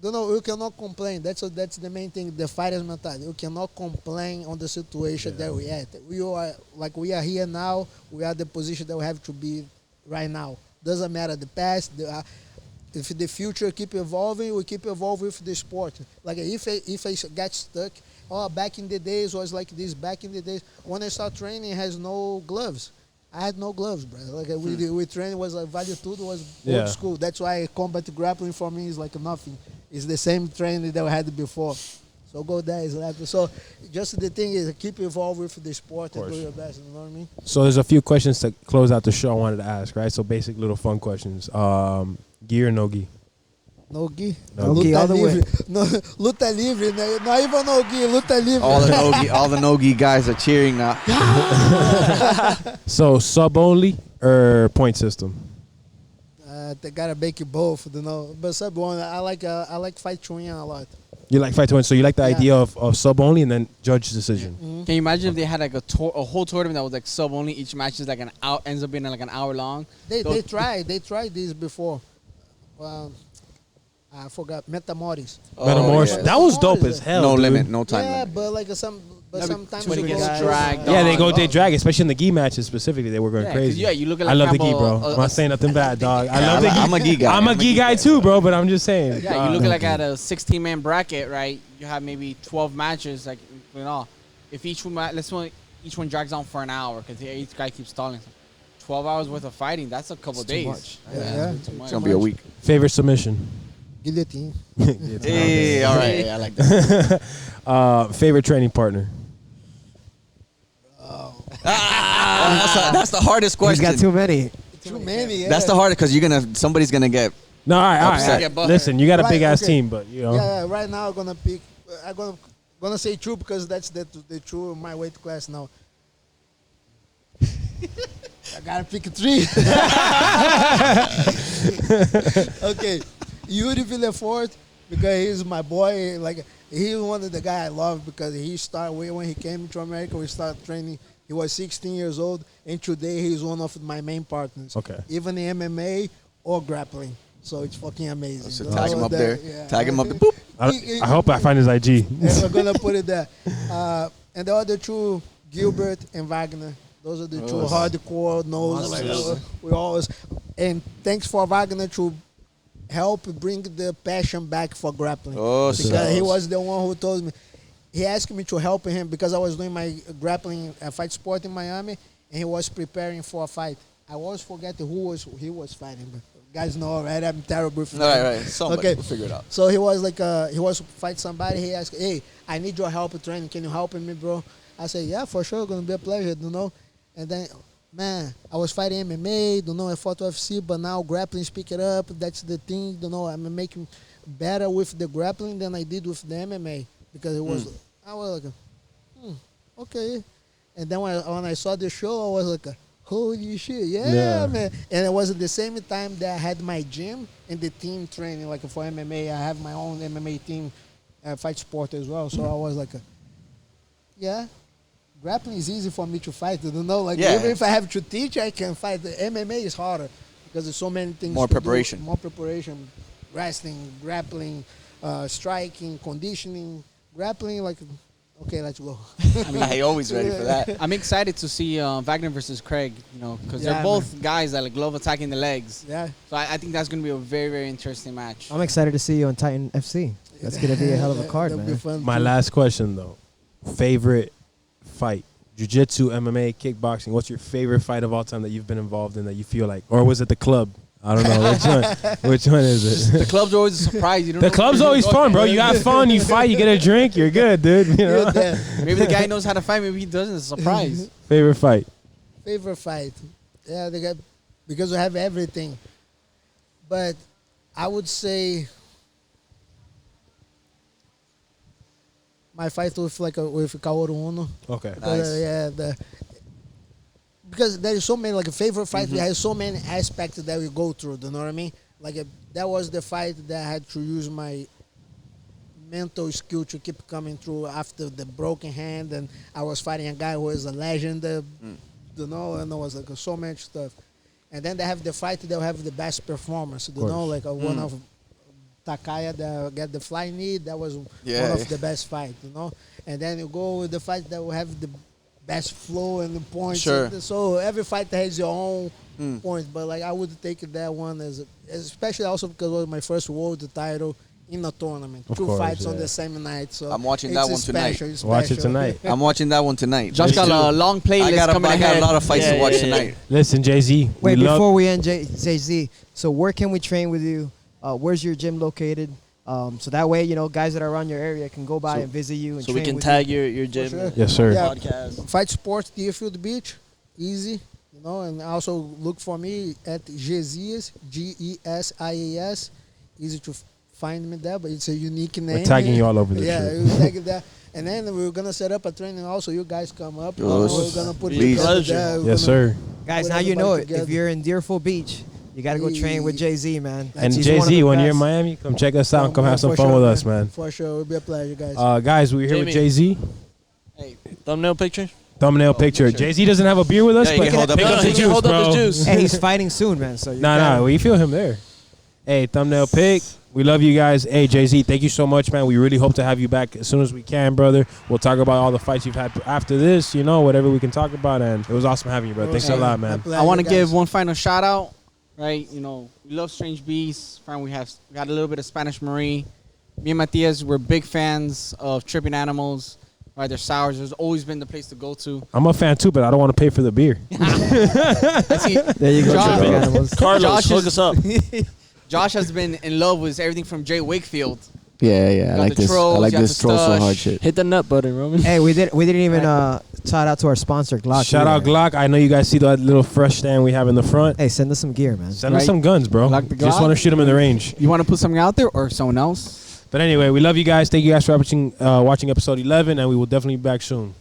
Speaker 6: you know, you cannot complain. That's the main thing. The fighter's mentality. You cannot complain on the situation that we at. We are here now. We are the position that we have to be right now. Doesn't matter the past. If the future keep evolving, we keep evolving with the sport. Like if I get stuck. Oh, back in the days was like this. Back in the days when I started training, has no gloves. I had no gloves, bro. Like we train was like Vale Tudo was old school. That's why combat grappling for me is like nothing. It's the same training that we had before. So go there is like so. Just the thing is keep evolving with the sport and do your best. You know what I mean?
Speaker 1: So there's a few questions to close out the show I wanted to ask. Right. So basic little fun questions. Gi or no gi?
Speaker 6: No gi.
Speaker 2: No gi all the way.
Speaker 6: No, luta livre. Not even no gi. Luta livre.
Speaker 5: All the no gi guys are cheering now.
Speaker 1: So sub only or point system?
Speaker 6: They gotta make it both, you know. But sub one, I like fight chewing a lot.
Speaker 1: You like fight to win, so you like the idea of sub only and then judge decision.
Speaker 6: Mm-hmm.
Speaker 3: Can you imagine if they had like a whole tournament that was like sub only? Each match is like ends up being like an hour long.
Speaker 6: They tried this before. I forgot Metamoris.
Speaker 1: Metamoris. That was dope as hell.
Speaker 5: No
Speaker 1: dude.
Speaker 5: limit, no time limit.
Speaker 6: Yeah, but like sometimes
Speaker 3: when it
Speaker 6: you
Speaker 3: gets
Speaker 6: go-
Speaker 3: dragged.
Speaker 1: Yeah, they drag, especially in the gi matches specifically. They were going crazy.
Speaker 3: Yeah, you look at
Speaker 1: I love the gi,
Speaker 3: example,
Speaker 1: bro. I'm not saying nothing bad, dog. I love
Speaker 5: Yeah,
Speaker 1: the gi.
Speaker 5: I'm a gi guy.
Speaker 1: I'm a gi guy too, bro. But I'm just saying.
Speaker 3: Yeah, you look at like at a 16-man bracket, right? You have maybe 12 matches, like you know, if each one drags on for an hour because each guy keeps stalling. 12 hours worth of fighting. That's a couple days.
Speaker 2: much.
Speaker 6: Yeah.
Speaker 3: Too much.
Speaker 5: It's gonna be a week.
Speaker 1: Favorite submission?
Speaker 6: Guillotine.
Speaker 5: Hey, all right, I like that.
Speaker 1: Favorite training partner?
Speaker 5: That's the hardest
Speaker 2: He's
Speaker 5: question.
Speaker 2: got too many.
Speaker 6: Too many. Yeah.
Speaker 5: That's the hardest because somebody's gonna get.
Speaker 1: No, all right.
Speaker 5: Upset.
Speaker 1: Listen, you got a
Speaker 6: Right,
Speaker 1: big ass
Speaker 6: okay.
Speaker 1: team, but you know.
Speaker 6: Yeah, right now I'm gonna pick. I'm gonna say true because that's the true my weight class now. I gotta pick 3. Okay, Yuri Villefort because he's my boy. Like he's one of the guy I love because he started when he came to America. We started training. He was 16 years old, and today he's one of my main partners.
Speaker 1: Okay.
Speaker 6: Even in MMA or grappling. So it's fucking amazing.
Speaker 5: So
Speaker 6: You
Speaker 5: tag him
Speaker 6: know,
Speaker 5: up
Speaker 6: that-
Speaker 5: there.
Speaker 6: yeah.
Speaker 5: Tag him up. Boop.
Speaker 1: I hope I find his IG.
Speaker 6: And we're gonna put it there. And the other two, Gilbert and Wagner. Those are the two hardcore nose. We always and thanks for Wagner to help bring the passion back for grappling.
Speaker 5: Oh,
Speaker 6: Because he was the one who told me. He asked me to help him because I was doing my grappling fight sport in Miami, and he was preparing for a fight. I always forget who he was fighting. But guys know, right? I'm terrible. For
Speaker 5: Right. Somebody
Speaker 6: Okay.
Speaker 5: will figure it out.
Speaker 6: So he was like, he was to fight somebody. He asked, "Hey, I need your help with training. Can you help me, bro?" I said, "Yeah, for sure. Gonna be a pleasure, you know." And then, man, I was fighting MMA, you know, I fought UFC, but now grappling, pick it up. That's the thing, you know. I'm making better with the grappling than I did with the MMA because it was, I was like, okay. And then when I saw the show, I was like, holy shit, yeah, man. And it was at the same time that I had my gym and the team training, like for MMA. I have my own MMA team, fight sport as well. So I was like, yeah, grappling is easy for me to fight. You know, like
Speaker 5: Yeah.
Speaker 6: even if I have to teach, I can fight. The MMA is harder because there's so many things.
Speaker 5: More
Speaker 6: to do.
Speaker 5: preparation.
Speaker 6: More preparation, wrestling, grappling, striking, conditioning, grappling. Like, okay, let's go.
Speaker 5: I always ready for that.
Speaker 3: I'm excited to see Wagner versus Craig, you know, because
Speaker 6: Yeah,
Speaker 3: they're both guys that like love attacking the legs.
Speaker 6: Yeah.
Speaker 3: So I think that's going to be a very, very interesting match.
Speaker 2: I'm excited to see you on Titan FC. That's gonna be a hell of a card,
Speaker 6: That'll be
Speaker 2: man.
Speaker 6: fun
Speaker 1: My
Speaker 6: too.
Speaker 1: last question though. Favorite fight? Jiu-jitsu, MMA, kickboxing. What's your favorite fight of all time that you've been involved in that you feel like, or was it the club? I don't know which one. Which one is
Speaker 3: The
Speaker 1: it?
Speaker 3: club's always a surprise. You don't
Speaker 1: The
Speaker 3: know
Speaker 1: club's
Speaker 3: where
Speaker 1: always
Speaker 3: you're
Speaker 1: fun,
Speaker 3: going.
Speaker 1: bro. You have fun, you fight, you get a drink, you're good, dude. You know?
Speaker 6: Yeah.
Speaker 3: Maybe the guy knows how to fight. Maybe he doesn't. It's a surprise.
Speaker 1: Favorite fight?
Speaker 6: Favorite fight? Yeah, they got because we have everything. But I would say my fight with with Kaoru Uno.
Speaker 1: Okay.
Speaker 5: Nice.
Speaker 6: Because there is so many like a favorite fight. There has so many aspects that we go through. You know what I mean? Like that was the fight that I had to use my mental skill to keep coming through after the broken hand, and I was fighting a guy who was a legend. You know, and there was like so much stuff. And then they have the fight. They'll have the best performance. You know, like one of Takaya that got the flying knee. That was one of the best fight. You know, and then you go with the fight that will have the best flow and the points.
Speaker 5: Sure.
Speaker 6: So every fight has your own points, but like I would take that one as especially also because it was my first world title in a tournament.
Speaker 1: Of
Speaker 6: Two
Speaker 1: course,
Speaker 6: fights on
Speaker 1: yeah.
Speaker 6: the same night. So
Speaker 5: I'm watching
Speaker 6: it's
Speaker 5: that
Speaker 6: a
Speaker 5: one tonight.
Speaker 6: special, it's
Speaker 1: Watch it
Speaker 6: special.
Speaker 1: tonight.
Speaker 5: I'm watching that one tonight.
Speaker 3: Josh got a long playlist
Speaker 5: I got
Speaker 3: coming
Speaker 5: a
Speaker 3: ahead.
Speaker 5: lot of fights to watch tonight.
Speaker 1: Listen, Jay-Z.
Speaker 2: Wait,
Speaker 1: we love-
Speaker 2: before we end, Jz, so where can we train with you? Where's your gym located? So that way, you know, guys that are around your area can go by and visit you and
Speaker 4: So we
Speaker 2: train
Speaker 4: can
Speaker 2: with
Speaker 4: tag
Speaker 2: you.
Speaker 4: your gym
Speaker 6: sure.
Speaker 1: Yes, sir.
Speaker 6: Yeah.
Speaker 4: podcast.
Speaker 6: Fight Sports, Deerfield Beach, easy, you know, and also look for me at Jz, Gesias, easy to find me there, but it's a unique name.
Speaker 1: We're tagging you all over this
Speaker 6: Yeah,
Speaker 1: shit.
Speaker 6: we'll tag it there. And then we're gonna set up a training. Also, you guys come up.
Speaker 5: Yes.
Speaker 6: We're gonna put it
Speaker 5: Please.
Speaker 6: together
Speaker 4: Pleasure.
Speaker 6: there. We're
Speaker 1: Yes,
Speaker 6: gonna
Speaker 1: sir.
Speaker 2: Guys,
Speaker 6: put
Speaker 2: now you know it.
Speaker 6: everybody
Speaker 2: If
Speaker 6: together.
Speaker 2: you're in Deerfield Beach, you got to go train with Jz, man.
Speaker 1: And
Speaker 2: He's one of
Speaker 1: Jay-Z,
Speaker 2: the
Speaker 1: when you're in
Speaker 2: best.
Speaker 1: Miami, come check us out and come have some
Speaker 6: For
Speaker 1: fun
Speaker 6: sure,
Speaker 1: with us, man.
Speaker 6: For sure, it'll be a pleasure, guys.
Speaker 1: Guys, we're here with
Speaker 4: Jamie.
Speaker 1: Jay-Z.
Speaker 3: Hey,
Speaker 4: Thumbnail picture.
Speaker 1: Thumbnail picture. Jay-Z doesn't have a beer with us,
Speaker 5: Yeah, you
Speaker 1: but
Speaker 5: can hold up
Speaker 1: pick
Speaker 5: his
Speaker 1: up the
Speaker 5: juice.
Speaker 1: juice,
Speaker 4: Hold up his
Speaker 1: bro.
Speaker 4: juice.
Speaker 2: And he's fighting soon, man. So you
Speaker 1: Nah,
Speaker 2: gotta-
Speaker 1: we feel him there. Hey, thumbnail pick. We love you guys. Hey, Jay-Z, thank you so much, man. We really hope to have you back as soon as we can, brother. We'll talk about all the fights you've had after this, you know, whatever we can talk about. And it was awesome having you, bro. Thanks a lot, man.
Speaker 3: I want to give one final shout out. Right, you know, we love Strange Beasts. We got a little bit of Spanish Marie. Me and Matias, we're big fans of Tripping Animals. Right, their sours has always been the place to go to.
Speaker 1: I'm a fan, too, but I don't want to pay for the beer.
Speaker 3: I see,
Speaker 2: There you go.
Speaker 3: Josh-
Speaker 2: Tripping Animals.
Speaker 4: Carlos,
Speaker 3: Josh
Speaker 4: hook
Speaker 3: is-
Speaker 4: us up.
Speaker 3: Josh has been in love with everything from Jay Wakefield.
Speaker 5: Yeah,
Speaker 3: You
Speaker 5: I
Speaker 3: got
Speaker 5: like
Speaker 3: the
Speaker 5: this.
Speaker 3: trolls,
Speaker 5: I like
Speaker 3: you got
Speaker 5: this
Speaker 3: the
Speaker 5: troll so
Speaker 3: stush.
Speaker 5: hard shit.
Speaker 4: Hit the nut button, Roman.
Speaker 2: Hey, we didn't even shout out to our sponsor Glock.
Speaker 1: Shout out
Speaker 2: either.
Speaker 1: Glock. I know you guys see that little fresh stand we have in the front.
Speaker 2: Hey, send us some gear, man.
Speaker 1: Send us
Speaker 3: Right.
Speaker 1: some guns, bro.
Speaker 3: Glock the
Speaker 1: Just
Speaker 3: Glock?
Speaker 1: want to shoot them in the range.
Speaker 3: You want to put something out there or someone else?
Speaker 1: But anyway, we love you guys. Thank you guys for watching episode 11, and we will definitely be back soon.